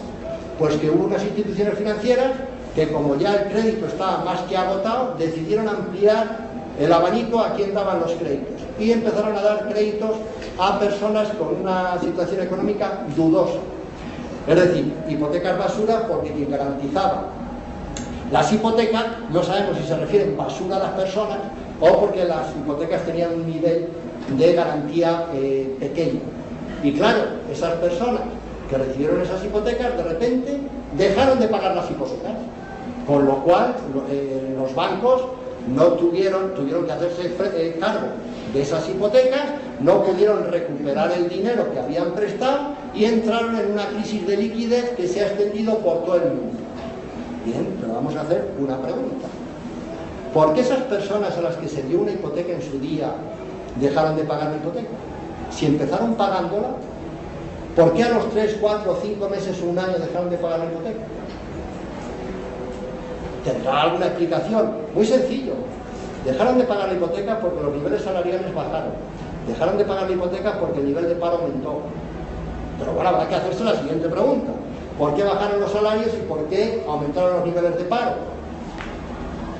Pues que hubo unas instituciones financieras que, como ya el crédito estaba más que agotado, decidieron ampliar el abanico a quien daban los créditos y empezaron a dar créditos a personas con una situación económica dudosa. Es decir, hipotecas basura porque quien garantizaba las hipotecas, no sabemos si se refieren basura a las personas o porque las hipotecas tenían un nivel de garantía pequeño. Y claro, esas personas que recibieron esas hipotecas de repente dejaron de pagar las hipotecas, con lo cual los bancos no tuvieron que hacerse cargo de esas hipotecas, no pudieron recuperar el dinero que habían prestado y entraron en una crisis de liquidez que se ha extendido por todo el mundo. Bien, pero vamos a hacer una pregunta. ¿Por qué esas personas a las que se dio una hipoteca en su día dejaron de pagar la hipoteca? Si empezaron pagándola, ¿por qué a los 3, 4, 5 meses o un año dejaron de pagar la hipoteca? ¿Tendrá alguna explicación? Muy sencillo. Dejaron de pagar la hipoteca porque los niveles salariales bajaron. Dejaron de pagar la hipoteca porque el nivel de paro aumentó. Pero bueno, habrá que hacerse la siguiente pregunta. ¿Por qué bajaron los salarios y por qué aumentaron los niveles de paro?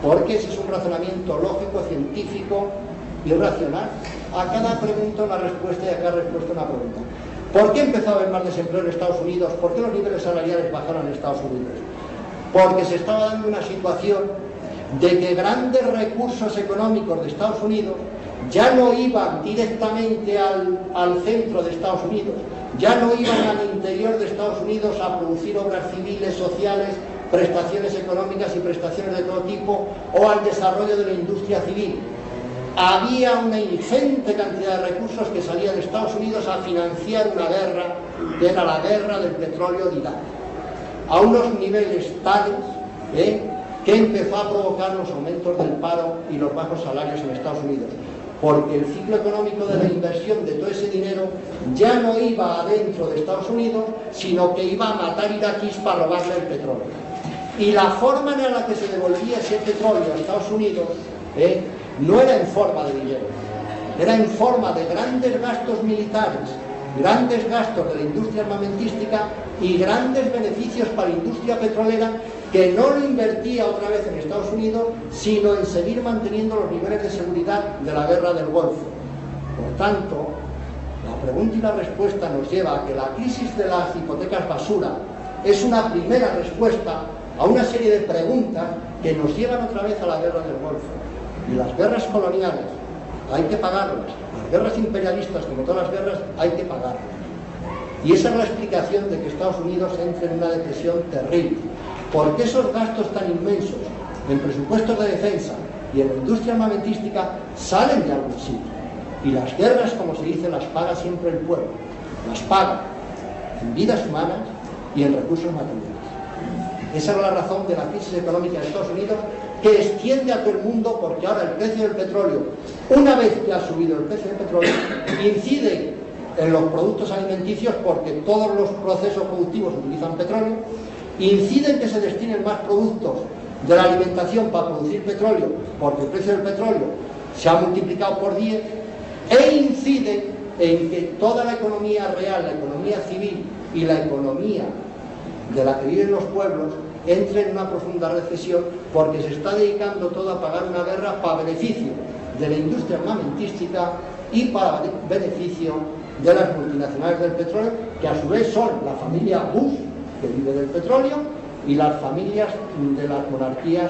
Porque ese es un razonamiento lógico, científico y racional. A cada pregunta una respuesta y a cada respuesta una pregunta. ¿Por qué empezó a haber más desempleo en Estados Unidos? ¿Por qué los niveles salariales bajaron en Estados Unidos? Porque se estaba dando una situación de que grandes recursos económicos de Estados Unidos ya no iban directamente al centro de Estados Unidos, ya no iban al interior de Estados Unidos a producir obras civiles, sociales, prestaciones económicas y prestaciones de todo tipo, o al desarrollo de la industria civil. Había una ingente cantidad de recursos que salían de Estados Unidos a financiar una guerra, que era la guerra del petróleo de Irak. a unos niveles tales que empezó a provocar los aumentos del paro y los bajos salarios en Estados Unidos, porque el ciclo económico de la inversión de todo ese dinero ya no iba adentro de Estados Unidos, sino que iba a matar iraquíes para robarle el petróleo. Y la forma en la que se devolvía ese petróleo a Estados Unidos no era en forma de dinero, era en forma de grandes gastos militares, grandes gastos de la industria armamentística y grandes beneficios para la industria petrolera, que no lo invertía otra vez en Estados Unidos, sino en seguir manteniendo los niveles de seguridad de la guerra del Golfo. Por tanto, la pregunta y la respuesta nos lleva a que la crisis de las hipotecas basura es una primera respuesta a una serie de preguntas que nos llevan otra vez a la guerra del Golfo. Y las guerras coloniales hay que pagarlas, las guerras imperialistas, como todas las guerras, hay que pagarlas. Y esa es la explicación de que Estados Unidos entre en una depresión terrible, porque esos gastos tan inmensos en presupuestos de defensa y en la industria armamentística salen de algún sitio. Y las guerras, como se dice, las paga siempre el pueblo. Las paga en vidas humanas y en recursos materiales. Esa es la razón de la crisis económica de Estados Unidos, que extiende a todo el mundo, porque ahora el precio del petróleo, una vez que ha subido el precio del petróleo, incide en los productos alimenticios, porque todos los procesos productivos utilizan petróleo, incide en que se destinen más productos de la alimentación para producir petróleo, porque el precio del petróleo se ha multiplicado por 10, e incide en que toda la economía real, la economía civil y la economía de la que viven los pueblos entre en una profunda recesión, porque se está dedicando todo a pagar una guerra para beneficio de la industria armamentística y para beneficio de las multinacionales del petróleo, que a su vez son la familia Bush, que vive del petróleo, y las familias de las monarquías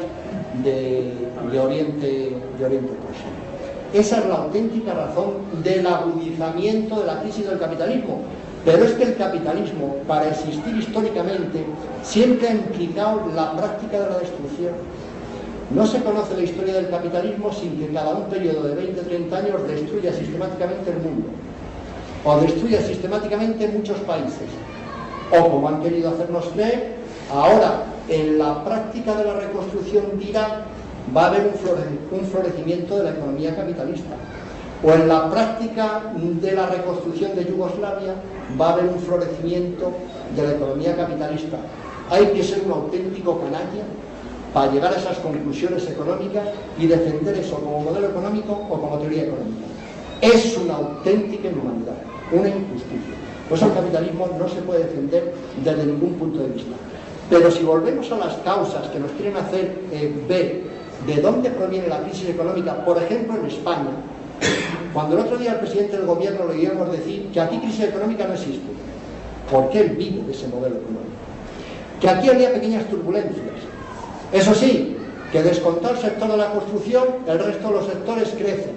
de Oriente Próximo. Esa es la auténtica razón del agudizamiento de la crisis del capitalismo. Pero es que el capitalismo, para existir históricamente, siempre ha implicado la práctica de la destrucción. No se conoce la historia del capitalismo sin que cada un periodo de 20-30 años destruya sistemáticamente el mundo, o destruya sistemáticamente muchos países, o, como han querido hacernos creer, ahora en la práctica de la reconstrucción de Irak va a haber un florecimiento de la economía capitalista, o en la práctica de la reconstrucción de Yugoslavia va a haber un florecimiento de la economía capitalista. Hay que ser un auténtico canalla para llegar a esas conclusiones económicas y defender eso como modelo económico o como teoría económica. Es una auténtica inhumanidad, una injusticia. Pues el capitalismo no se puede defender desde ningún punto de vista. Pero si volvemos a las causas que nos quieren hacer ver de dónde proviene la crisis económica, por ejemplo en España, cuando el otro día al presidente del gobierno le oíamos decir que aquí crisis económica no existe, porque él vive de ese modelo económico, que aquí había pequeñas turbulencias. Eso sí, que descontado el sector de la construcción, el resto de los sectores crecen.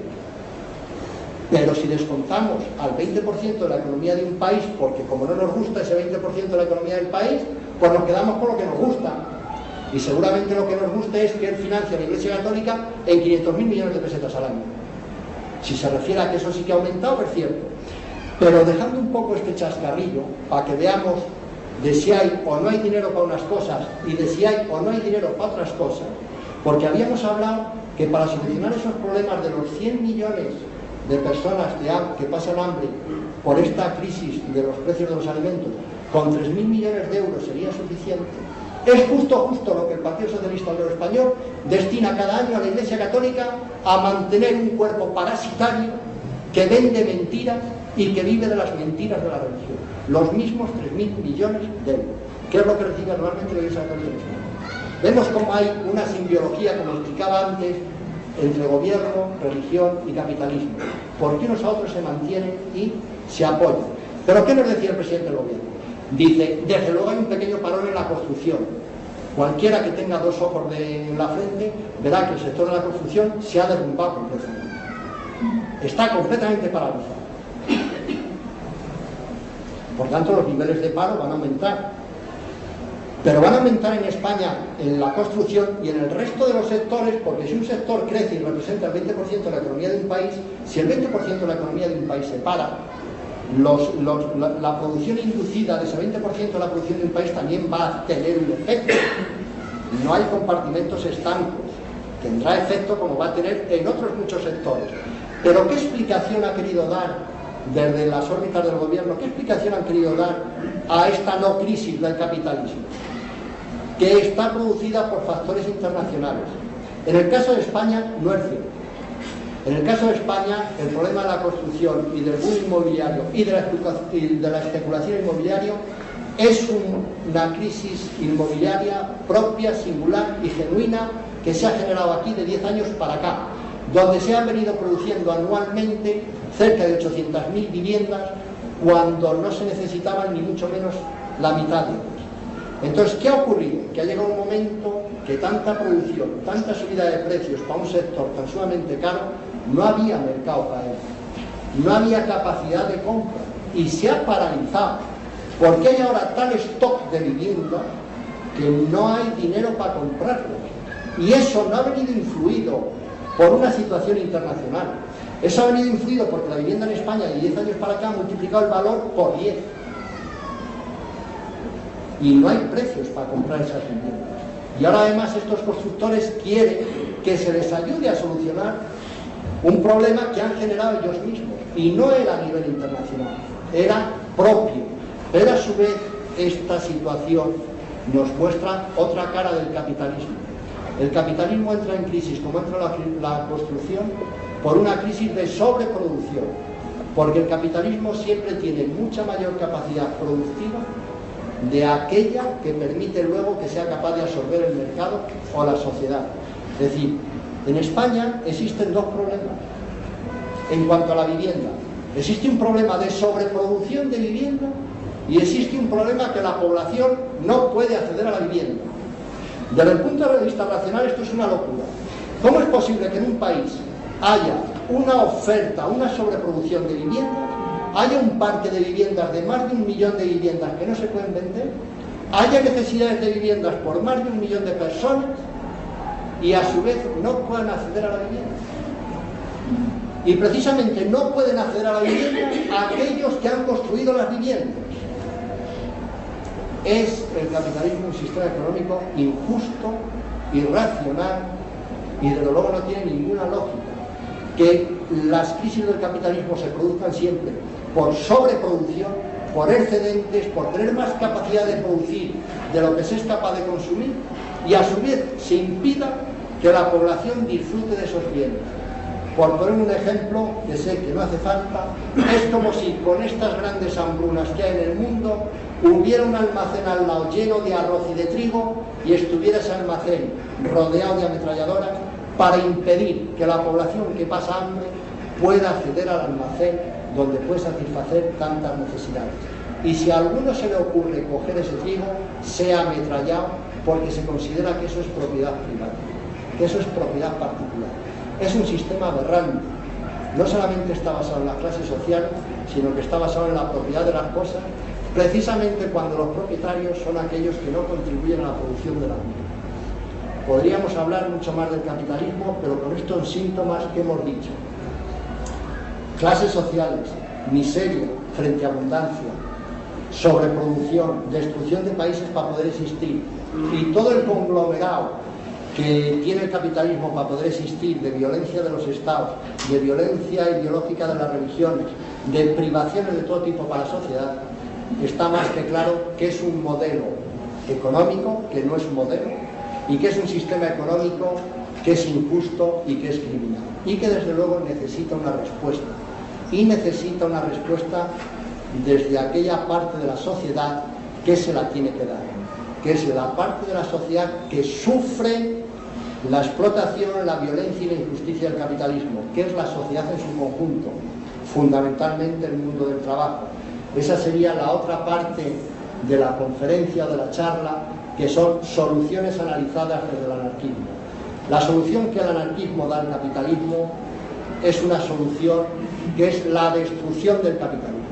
Pero si descontamos al 20% de la economía de un país, porque como no nos gusta ese 20% de la economía del país, pues nos quedamos con lo que nos gusta. Y seguramente lo que nos gusta es que él financia a la Iglesia Católica en 500.000 millones de pesetas al año. Si se refiere a que eso sí que ha aumentado, es cierto. Pero dejando un poco este chascarrillo, para que veamos de si hay o no hay dinero para unas cosas y de si hay o no hay dinero para otras cosas, porque habíamos hablado que para solucionar esos problemas de los 100 millones de personas que pasan hambre por esta crisis de los precios de los alimentos, con 3.000 millones de euros sería suficiente. Es justo lo que el Partido Socialista Obrero Español destina cada año a la Iglesia Católica a mantener un cuerpo parasitario que vende mentiras y que vive de las mentiras de la religión. Los mismos 3.000 millones de euros, que es lo que recibe anualmente la Iglesia Católica en España. Vemos cómo hay una simbiología, como explicaba antes, entre gobierno, religión y capitalismo, porque unos a otros se mantienen y se apoyan. Pero ¿qué nos decía el presidente del gobierno? Dice, desde luego hay un pequeño parón en la construcción. Cualquiera que tenga dos ojos en la frente verá que el sector de la construcción se ha derrumbado completamente. Está completamente paralizado. Por tanto, los niveles de paro van a aumentar. Pero van a aumentar en España en la construcción y en el resto de los sectores, porque si un sector crece y representa el 20% de la economía de un país, si el 20% de la economía de un país se para, la producción inducida de ese 20% de la producción de un país también va a tener un efecto. No hay compartimentos estancos. Tendrá efecto como va a tener en otros muchos sectores. Pero ¿qué explicación ha querido dar desde las órbitas del gobierno? ¿Qué explicación han querido dar a esta no crisis del capitalismo? Que está producida por factores internacionales. En el caso de España no es cierto. En el caso de España, el problema de la construcción y del boom inmobiliario y de la especulación inmobiliaria es una crisis inmobiliaria propia, singular y genuina que se ha generado aquí de 10 años para acá, donde se han venido produciendo anualmente cerca de 800.000 viviendas cuando no se necesitaban ni mucho menos la mitad de ellas. Entonces, ¿qué ha ocurrido? Que ha llegado un momento que tanta producción, tanta subida de precios para un sector tan sumamente caro, no había mercado para él, no había capacidad de compra y se ha paralizado, porque hay ahora tal stock de vivienda que no hay dinero para comprarlo. Y eso no ha venido influido por una situación internacional, eso ha venido influido porque la vivienda en España de 10 años para acá ha multiplicado el valor por 10. Y no hay precios para comprar esas viviendas. Y ahora además estos constructores quieren que se les ayude a solucionar un problema que han generado ellos mismos. Y no era a nivel internacional, era propio. Pero a su vez esta situación nos muestra otra cara del capitalismo. El capitalismo entra en crisis, como entra la construcción, por una crisis de sobreproducción. Porque el capitalismo siempre tiene mucha mayor capacidad productiva de aquella que permite luego que sea capaz de absorber el mercado o la sociedad. Es decir, en España existen dos problemas en cuanto a la vivienda. Existe un problema de sobreproducción de vivienda y existe un problema que la población no puede acceder a la vivienda. Desde el punto de vista racional esto es una locura. ¿Cómo es posible que en un país haya una oferta, una sobreproducción de viviendas, haya un parque de viviendas de más de 1 millón de viviendas que no se pueden vender, haya necesidades de viviendas por más de 1 millón de personas y a su vez no puedan acceder a la vivienda? Y precisamente no pueden acceder a la vivienda aquellos que han construido las viviendas. Es el capitalismo un sistema económico injusto, irracional y desde luego no tiene ninguna lógica. Que las crisis del capitalismo se produzcan siempre por sobreproducción, por excedentes, por tener más capacidad de producir de lo que se es capaz de consumir y a su vez se impida que la población disfrute de esos bienes. Por poner un ejemplo, que sé que no hace falta, es como si con estas grandes hambrunas que hay en el mundo hubiera un almacén al lado lleno de arroz y de trigo y estuviera ese almacén rodeado de ametralladoras para impedir que la población que pasa hambre pueda acceder al almacén donde puede satisfacer tantas necesidades. Y si a alguno se le ocurre coger ese trigo, sea ametrallado porque se considera que eso es propiedad privada, que eso es propiedad particular. Es un sistema aberrante. No solamente está basado en la clase social, sino que está basado en la propiedad de las cosas, precisamente cuando los propietarios son aquellos que no contribuyen a la producción de la vida. Podríamos hablar mucho más del capitalismo, pero con estos síntomas que hemos dicho. Clases sociales, miseria frente a abundancia, sobreproducción, destrucción de países para poder existir, y todo el conglomerado que tiene el capitalismo para poder existir, de violencia de los estados, de violencia ideológica de las religiones, de privaciones de todo tipo para la sociedad, está más que claro que es un modelo económico que no es un modelo, y que es un sistema económico que es injusto y que es criminal, y que desde luego necesita una respuesta, y necesita una respuesta desde aquella parte de la sociedad que se la tiene que dar, que es la parte de la sociedad que sufre la explotación, la violencia y la injusticia del capitalismo, que es la sociedad en su conjunto, fundamentalmente el mundo del trabajo. Esa sería la otra parte de la conferencia o de la charla, que son soluciones analizadas desde el anarquismo. La solución que el anarquismo da al capitalismo es una solución que es la destrucción del capitalismo.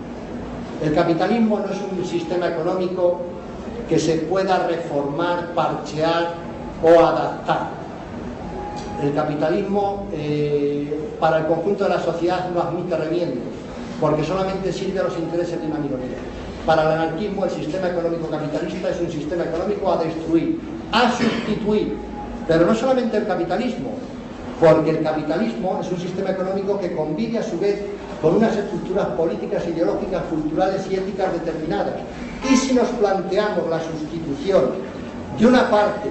El capitalismo no es un sistema económico que se pueda reformar, parchear o adaptar. El capitalismo para el conjunto de la sociedad no admite remiendos. porque solamente sirve a los intereses de una minoría. Para el anarquismo, el sistema económico capitalista es un sistema económico a destruir, a sustituir, pero no solamente el capitalismo, porque el capitalismo es un sistema económico que convive a su vez con unas estructuras políticas, ideológicas, culturales y éticas determinadas. Y si nos planteamos la sustitución de una parte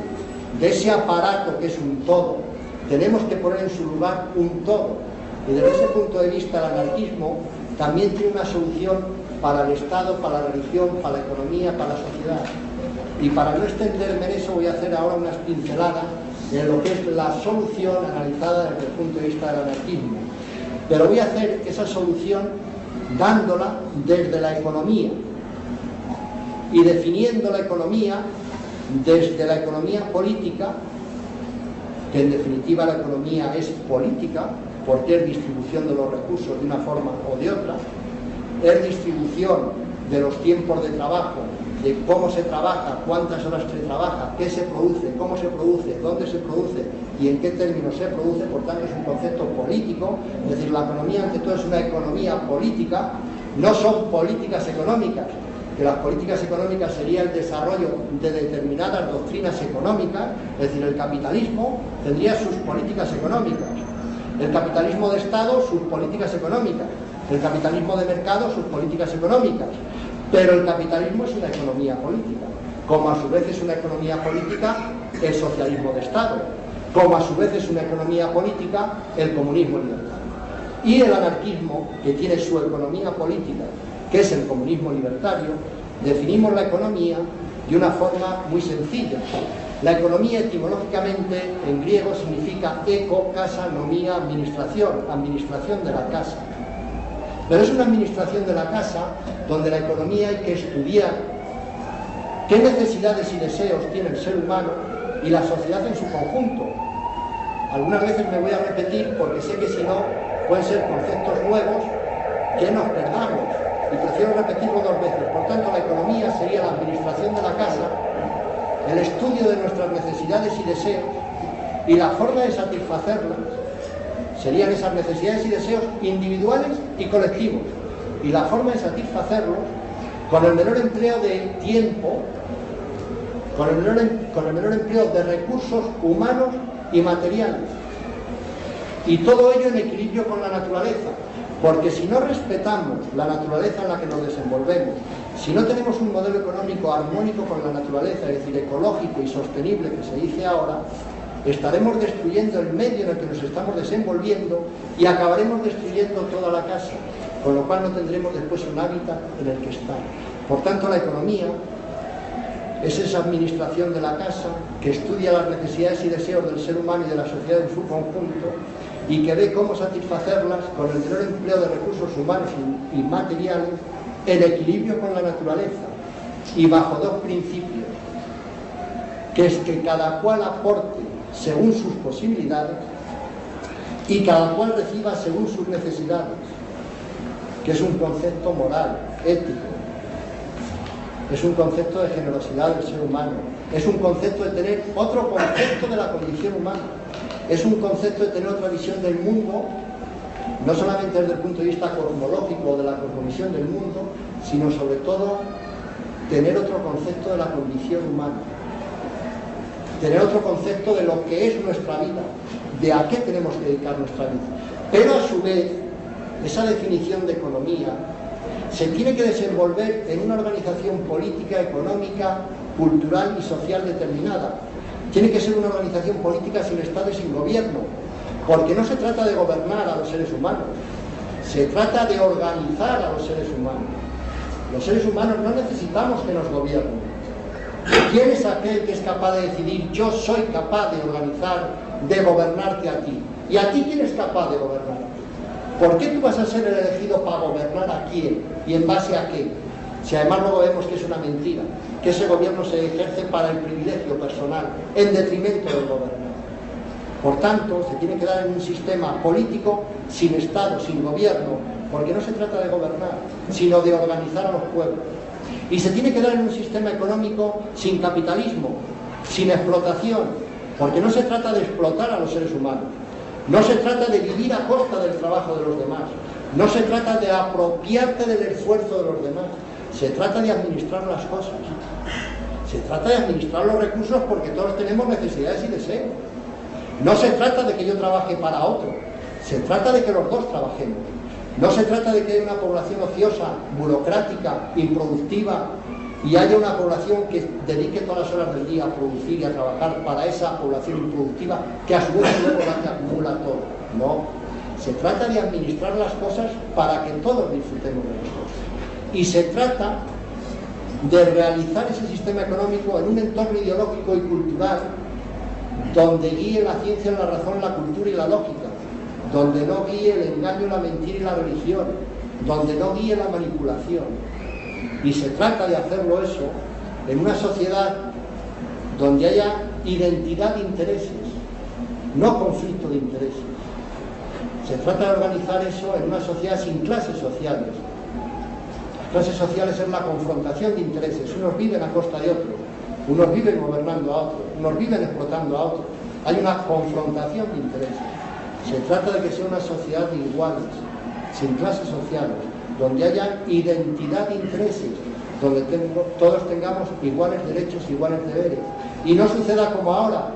de ese aparato que es un todo, tenemos que poner en su lugar un todo. Y desde ese punto de vista, el anarquismo también tiene una solución para el Estado, para la religión, para la economía, para la sociedad. Y para no extenderme en eso, voy a hacer ahora unas pinceladas en lo que es la solución analizada desde el punto de vista del anarquismo. Pero voy a hacer esa solución dándola desde la economía y definiendo la economía desde la economía política, que en definitiva la economía es política, porque es distribución de los recursos de una forma o de otra, es distribución de los tiempos de trabajo, de cómo se trabaja, cuántas horas se trabaja, qué se produce, cómo se produce, dónde se produce y en qué términos se produce. Por tanto, es un concepto político. Es decir, la economía ante todo es una economía política, no son políticas económicas, que las políticas económicas sería el desarrollo de determinadas doctrinas económicas. Es decir, el capitalismo tendría sus políticas económicas, el capitalismo de Estado sus políticas económicas, el capitalismo de mercado sus políticas económicas. Pero el capitalismo es una economía política, como a su vez es una economía política el socialismo de Estado, como a su vez es una economía política el comunismo libertario. Y el anarquismo, que tiene su economía política, que es el comunismo libertario, definimos la economía de una forma muy sencilla. La economía etimológicamente en griego significa eco, casa, nomía, administración, administración de la casa. Pero es una administración de la casa donde la economía hay que estudiar qué necesidades y deseos tiene el ser humano y la sociedad en su conjunto. Algunas veces me voy a repetir porque sé que si no pueden ser conceptos nuevos que nos perdamos, y prefiero repetirlo dos veces. Por tanto, la economía sería la administración de la casa, el estudio de nuestras necesidades y deseos y la forma de satisfacerlas. Serían esas necesidades y deseos individuales y colectivos, y la forma de satisfacerlos con el menor empleo de tiempo, con el menor empleo de recursos humanos y materiales, y todo ello en equilibrio con la naturaleza, porque si no respetamos la naturaleza en la que nos desenvolvemos, si no tenemos un modelo económico armónico con la naturaleza, es decir, ecológico y sostenible, que se dice ahora, estaremos destruyendo el medio en el que nos estamos desenvolviendo y acabaremos destruyendo toda la casa, con lo cual no tendremos después un hábitat en el que estar. Por tanto, la economía es esa administración de la casa que estudia las necesidades y deseos del ser humano y de la sociedad en su conjunto y que ve cómo satisfacerlas con el menor empleo de recursos humanos y materiales en equilibrio con la naturaleza y bajo dos principios, que es que cada cual aporte según sus posibilidades y cada cual reciba según sus necesidades, que es un concepto moral, ético, es un concepto de generosidad del ser humano, es un concepto de tener otro concepto de la condición humana, es un concepto de tener otra visión del mundo, no solamente desde el punto de vista cosmológico de la cosmovisión del mundo, sino sobre todo tener otro concepto de la condición humana, tener otro concepto de lo que es nuestra vida, de a qué tenemos que dedicar nuestra vida. Pero a su vez, esa definición de economía se tiene que desenvolver en una organización política, económica, cultural y social determinada. Tiene que ser una organización política sin Estado y sin gobierno, porque no se trata de gobernar a los seres humanos, se trata de organizar a los seres humanos. Los seres humanos no necesitamos que nos gobiernen. ¿Quién es aquel que es capaz de decidir yo soy capaz de organizar, de gobernarte a ti? ¿Y a ti quién es capaz de gobernar? ¿Por qué tú vas a ser el elegido para gobernar a quién? ¿Y en base a qué? Si además luego vemos que es una mentira, que ese gobierno se ejerce para el privilegio personal, en detrimento del gobernante. Por tanto, se tiene que dar en un sistema político sin Estado, sin gobierno, porque no se trata de gobernar, sino de organizar a los pueblos. Y se tiene que dar en un sistema económico sin capitalismo, sin explotación, porque no se trata de explotar a los seres humanos, no se trata de vivir a costa del trabajo de los demás, No se trata de apropiarte del esfuerzo de los demás, se trata de administrar las cosas. Se trata de administrar los recursos porque todos tenemos necesidades y deseos. No se trata de que yo trabaje para otro, se trata de que los dos trabajemos. No se trata de que haya una población ociosa, burocrática, improductiva, y haya una población que dedique todas las horas del día a producir y a trabajar para esa población improductiva, que a su vez luego la que acumula todo. No, se trata de administrar las cosas para que todos disfrutemos de las cosas. Y se trata de realizar ese sistema económico en un entorno ideológico y cultural donde guíe la ciencia, la razón, la cultura y la lógica, donde no guíe el engaño, la mentira y la religión, donde no guíe la manipulación. Y se trata de hacerlo eso en una sociedad donde haya identidad de intereses, no conflicto de intereses. Se trata de organizar eso en una sociedad sin clases sociales. Las clases sociales es la confrontación de intereses. Unos viven a costa de otros, unos viven gobernando a otros, unos viven explotando a otros. Hay una confrontación de intereses. Se trata de que sea una sociedad de iguales, sin clases sociales, donde haya identidad de intereses, donde todos tengamos iguales derechos, iguales deberes. Y no suceda como ahora,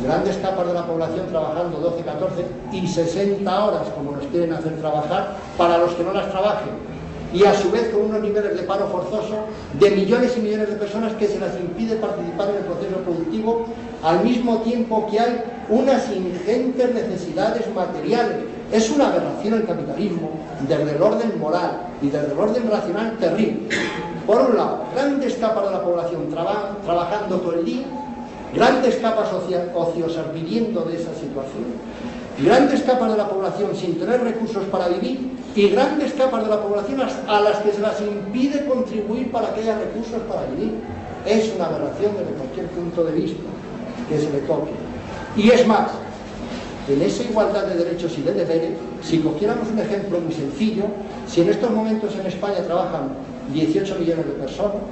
grandes capas de la población trabajando 12, 14 y 60 horas, como nos quieren hacer trabajar, para los que no las trabajen. Y a su vez con unos niveles de paro forzoso de millones y millones de personas que se les impide participar en el proceso productivo, al mismo tiempo que hay unas ingentes necesidades materiales. Es una aberración el capitalismo desde el orden moral y desde el orden racional terrible. Por un lado, grandes capas de la población trabajando todo el día, grandes capas ociosas viviendo de esa situación, grandes capas de la población sin tener recursos para vivir y grandes capas de la población a las que se las impide contribuir para que haya recursos para vivir. Es una aberración desde cualquier punto de vista que se le toque. Y es más, en esa igualdad de derechos y de deberes, si cogiéramos un ejemplo muy sencillo, si en estos momentos en España trabajan 18 millones de personas,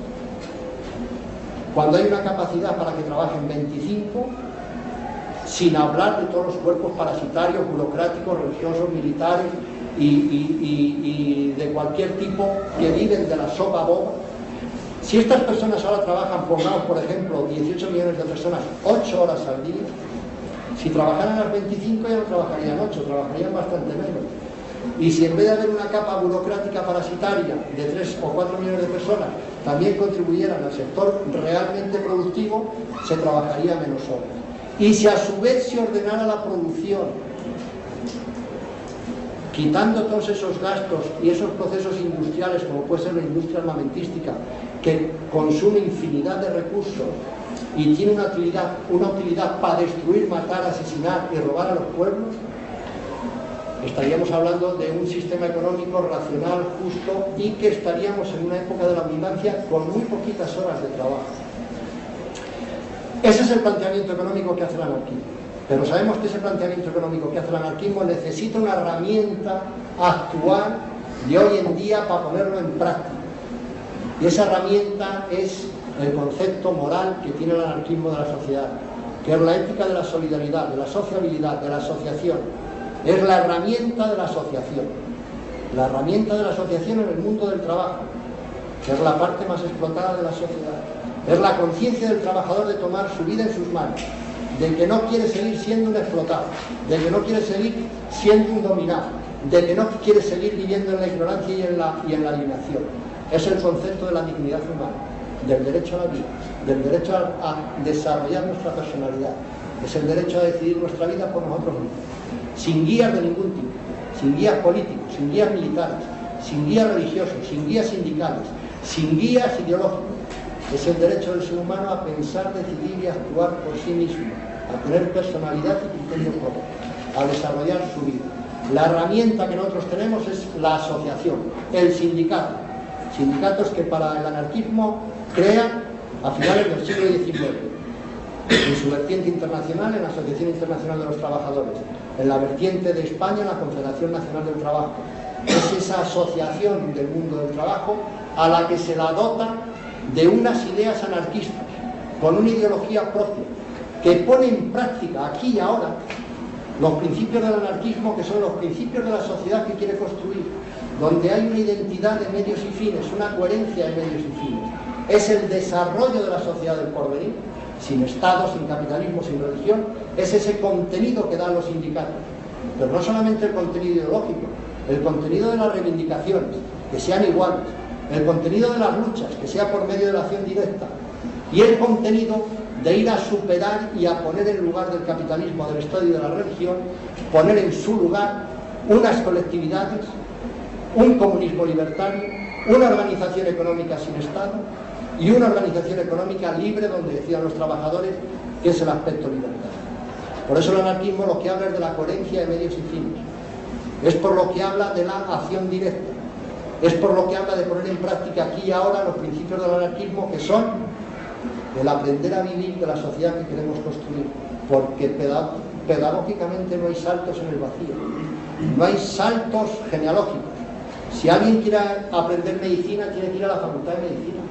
cuando hay una capacidad para que trabajen 25, sin hablar de todos los cuerpos parasitarios, burocráticos, religiosos, militares y de cualquier tipo que viven de la sopa boba. Si estas personas ahora trabajan, pongamos por ejemplo 18 millones de personas 8 horas al día, si trabajaran las 25 ya no trabajarían 8, trabajarían bastante menos. Y si en vez de haber una capa burocrática parasitaria de 3 o 4 millones de personas también contribuyeran al sector realmente productivo, se trabajaría menos horas. Y si a su vez se ordenara la producción, quitando todos esos gastos y esos procesos industriales, como puede ser la industria armamentística, que consume infinidad de recursos y tiene una utilidad para destruir, matar, asesinar y robar a los pueblos, estaríamos hablando de un sistema económico racional, justo, y que estaríamos en una época de la abundancia con muy poquitas horas de trabajo. Ese es el planteamiento económico que hace el anarquismo. Pero sabemos que ese planteamiento económico que hace el anarquismo necesita una herramienta actual de hoy en día para ponerlo en práctica. Y esa herramienta es el concepto moral que tiene el anarquismo de la sociedad, que es la ética de la solidaridad, de la sociabilidad, de la asociación. Es la herramienta de la asociación. La herramienta de la asociación en el mundo del trabajo, que es la parte más explotada de la sociedad. Es la conciencia del trabajador de tomar su vida en sus manos, de que no quiere seguir siendo un explotado, de que no quiere seguir siendo un dominado, de que no quiere seguir viviendo en la ignorancia y en la alienación. Es el concepto de la dignidad humana, del derecho a la vida, del derecho a desarrollar nuestra personalidad. Es el derecho a decidir nuestra vida por nosotros mismos, sin guías de ningún tipo, sin guías políticos, sin guías militares, sin guías religiosos, sin guías sindicales, sin guías ideológicos. Es el derecho del ser humano a pensar, decidir y actuar por sí mismo, a tener personalidad y criterio propio, a desarrollar su vida. La herramienta que nosotros tenemos es la asociación, el sindicato. Sindicatos que para el anarquismo crean a finales del siglo XIX, en su vertiente internacional, en la Asociación Internacional de los Trabajadores, en la vertiente de España, en la Confederación Nacional del Trabajo. Es esa asociación del mundo del trabajo a la que se la dota de unas ideas anarquistas, con una ideología propia, que pone en práctica aquí y ahora Los principios del anarquismo, que son los principios de la sociedad que quiere construir, donde hay una identidad de medios y fines, una coherencia de medios y fines. Es el desarrollo de la sociedad del porvenir, sin Estado, sin capitalismo, sin religión. Es ese contenido que dan los sindicatos. Pero no solamente el contenido ideológico, el contenido de las reivindicaciones, que sean iguales, el contenido de las luchas, que sea por medio de la acción directa, y el contenido de ir a superar y a poner en lugar del capitalismo, del Estado y de la religión, poner en su lugar unas colectividades, un comunismo libertario, una organización económica sin Estado y una organización económica libre, donde decían los trabajadores que es el aspecto libertario. Por eso el anarquismo lo que habla es de la coherencia de medios y fines, es por lo que habla de la acción directa, es por lo que habla de poner en práctica aquí y ahora los principios del anarquismo, que son el aprender a vivir de la sociedad que queremos construir, porque pedagógicamente no hay saltos en el vacío, no hay saltos genealógicos. Si alguien quiere aprender medicina, tiene que ir a la facultad de medicina.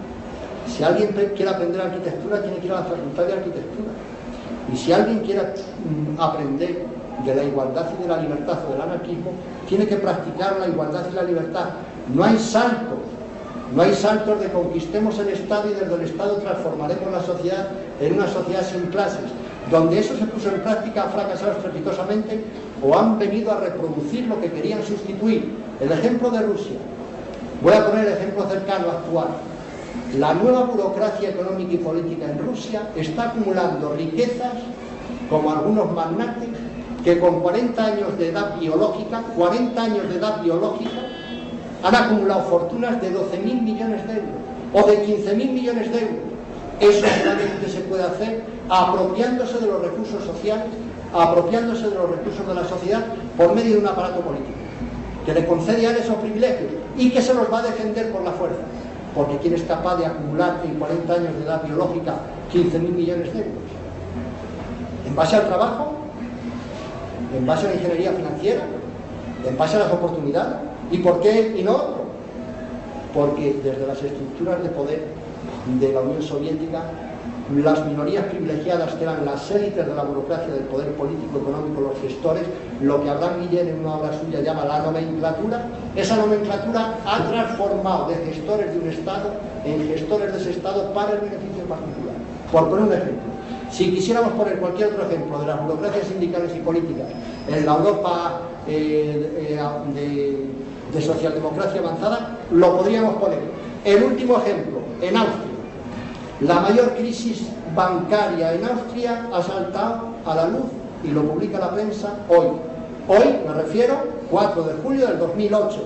Si alguien quiere aprender arquitectura, tiene que ir a la facultad de arquitectura. Y si alguien quiere aprender de la igualdad y de la libertad o del anarquismo, tiene que practicar la igualdad y la libertad. No hay saltos. No hay saltos de conquistemos el Estado y desde el Estado transformaremos la sociedad en una sociedad sin clases. Donde eso se puso en práctica ha fracasado estrepitosamente, o han venido a reproducir lo que querían sustituir. El ejemplo de Rusia. Voy a poner el ejemplo cercano, actual. La nueva burocracia económica y política en Rusia está acumulando riquezas, como algunos magnates, que con 40 años de edad biológica, han acumulado fortunas de 12.000 millones de euros o de 15.000 millones de euros. Eso solamente se puede hacer apropiándose de los recursos sociales, apropiándose de los recursos de la sociedad por medio de un aparato político que le concede a él esos privilegios y que se los va a defender por la fuerza. Porque ¿quién es capaz de acumular en 40 años de edad biológica 15.000 millones de euros? ¿En base al trabajo? ¿En base a la ingeniería financiera? ¿En base a las oportunidades? ¿Y por qué y no otro? Porque desde las estructuras de poder de la Unión Soviética, las minorías privilegiadas, que eran las élites de la burocracia del poder político, económico, los gestores, lo que Abraham Guillén en una obra suya llama la nomenclatura, esa nomenclatura ha transformado de gestores de un Estado en gestores de ese Estado para el beneficio particular. Por poner un ejemplo, si quisiéramos poner cualquier otro ejemplo de las burocracias sindicales y políticas en la Europa de socialdemocracia avanzada, lo podríamos poner. El último ejemplo, en Austria. La mayor crisis bancaria en Austria ha saltado a la luz y lo publica la prensa hoy. Hoy me refiero 4 de julio del 2008.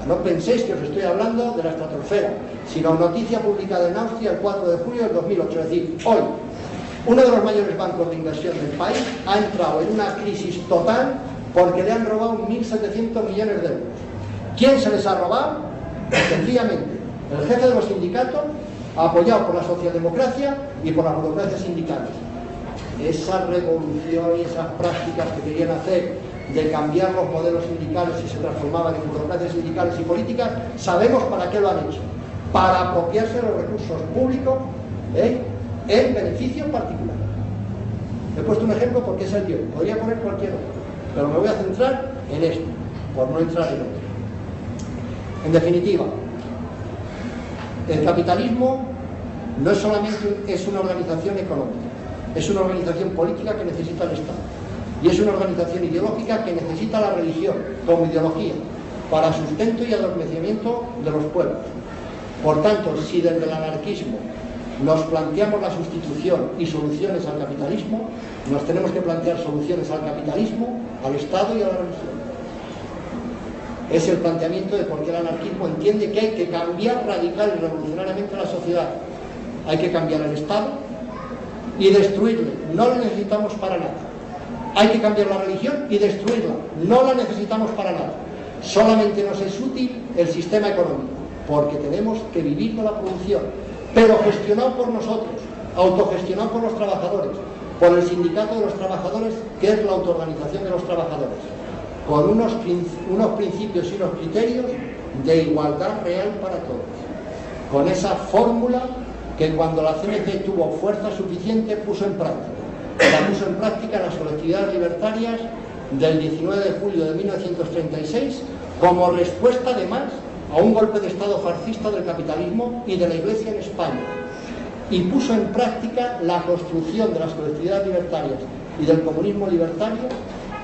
No penséis que os estoy hablando de la estratosfera, sino noticia publicada en Austria el 4 de julio del 2008. Es decir, hoy, uno de los mayores bancos de inversión del país ha entrado en una crisis total porque le han robado 1.700 millones de euros. ¿Quién se les ha robado? Sencillamente, el jefe de los sindicatos, apoyado por la socialdemocracia y por las burocracias sindicales. Esa revolución y esas prácticas que querían hacer de cambiar los modelos sindicales y se transformaban en burocracias sindicales y políticas, sabemos para qué lo han hecho. Para apropiarse de los recursos públicos en beneficio particular. He puesto un ejemplo porque es el de hoy. Podría poner cualquier otro, pero me voy a centrar en este, por no entrar en otro. En definitiva, el capitalismo no es solamente una organización económica, es una organización política que necesita el Estado. Y es una organización ideológica que necesita la religión como ideología para sustento y adormecimiento de los pueblos. Por tanto, si desde el anarquismo nos planteamos la sustitución y soluciones al capitalismo, nos tenemos que plantear soluciones al capitalismo, al Estado y a la religión. Es el planteamiento de por qué el anarquismo entiende que hay que cambiar radical y revolucionariamente la sociedad. Hay que cambiar el Estado y destruirle. No lo necesitamos para nada. Hay que cambiar la religión y destruirla. No la necesitamos para nada. Solamente nos es útil el sistema económico, porque tenemos que vivir de la producción, pero gestionado por nosotros, autogestionado por los trabajadores, por el sindicato de los trabajadores, que es la autoorganización de los trabajadores, con unos principios y unos criterios de igualdad real para todos, con esa fórmula que cuando la CNT tuvo fuerza suficiente puso en práctica. La puso en práctica en las colectividades libertarias del 19 de julio de 1936 como respuesta además a un golpe de Estado fascista del capitalismo y de la Iglesia en España, y puso en práctica la construcción de las colectividades libertarias y del comunismo libertario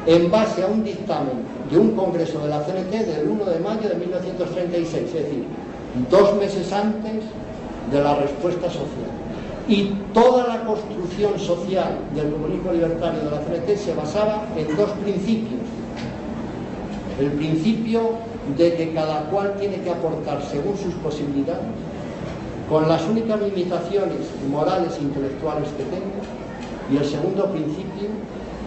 en base a un dictamen de un congreso de la CNT del 1 de mayo de 1936, es decir, 2 meses antes de la respuesta social. Y toda la construcción social del comunismo libertario de la CNT se basaba en 2 principios. El principio de que cada cual tiene que aportar según sus posibilidades, con las únicas limitaciones morales e intelectuales que tenga, y el segundo principio,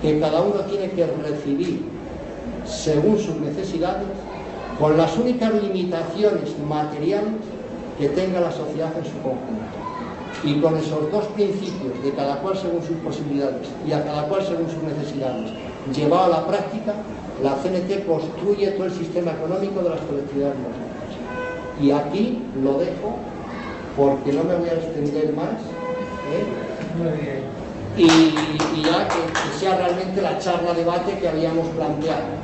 que cada uno tiene que recibir según sus necesidades, con las únicas limitaciones materiales que tenga la sociedad en su conjunto. Y con esos 2 principios, de cada cual según sus posibilidades y a cada cual según sus necesidades, llevado a la práctica, la CNT construye todo el sistema económico de las colectividades libertarias. Y aquí lo dejo porque no me voy a extender más, Muy bien. y ya que sea realmente la charla debate que habíamos planteado.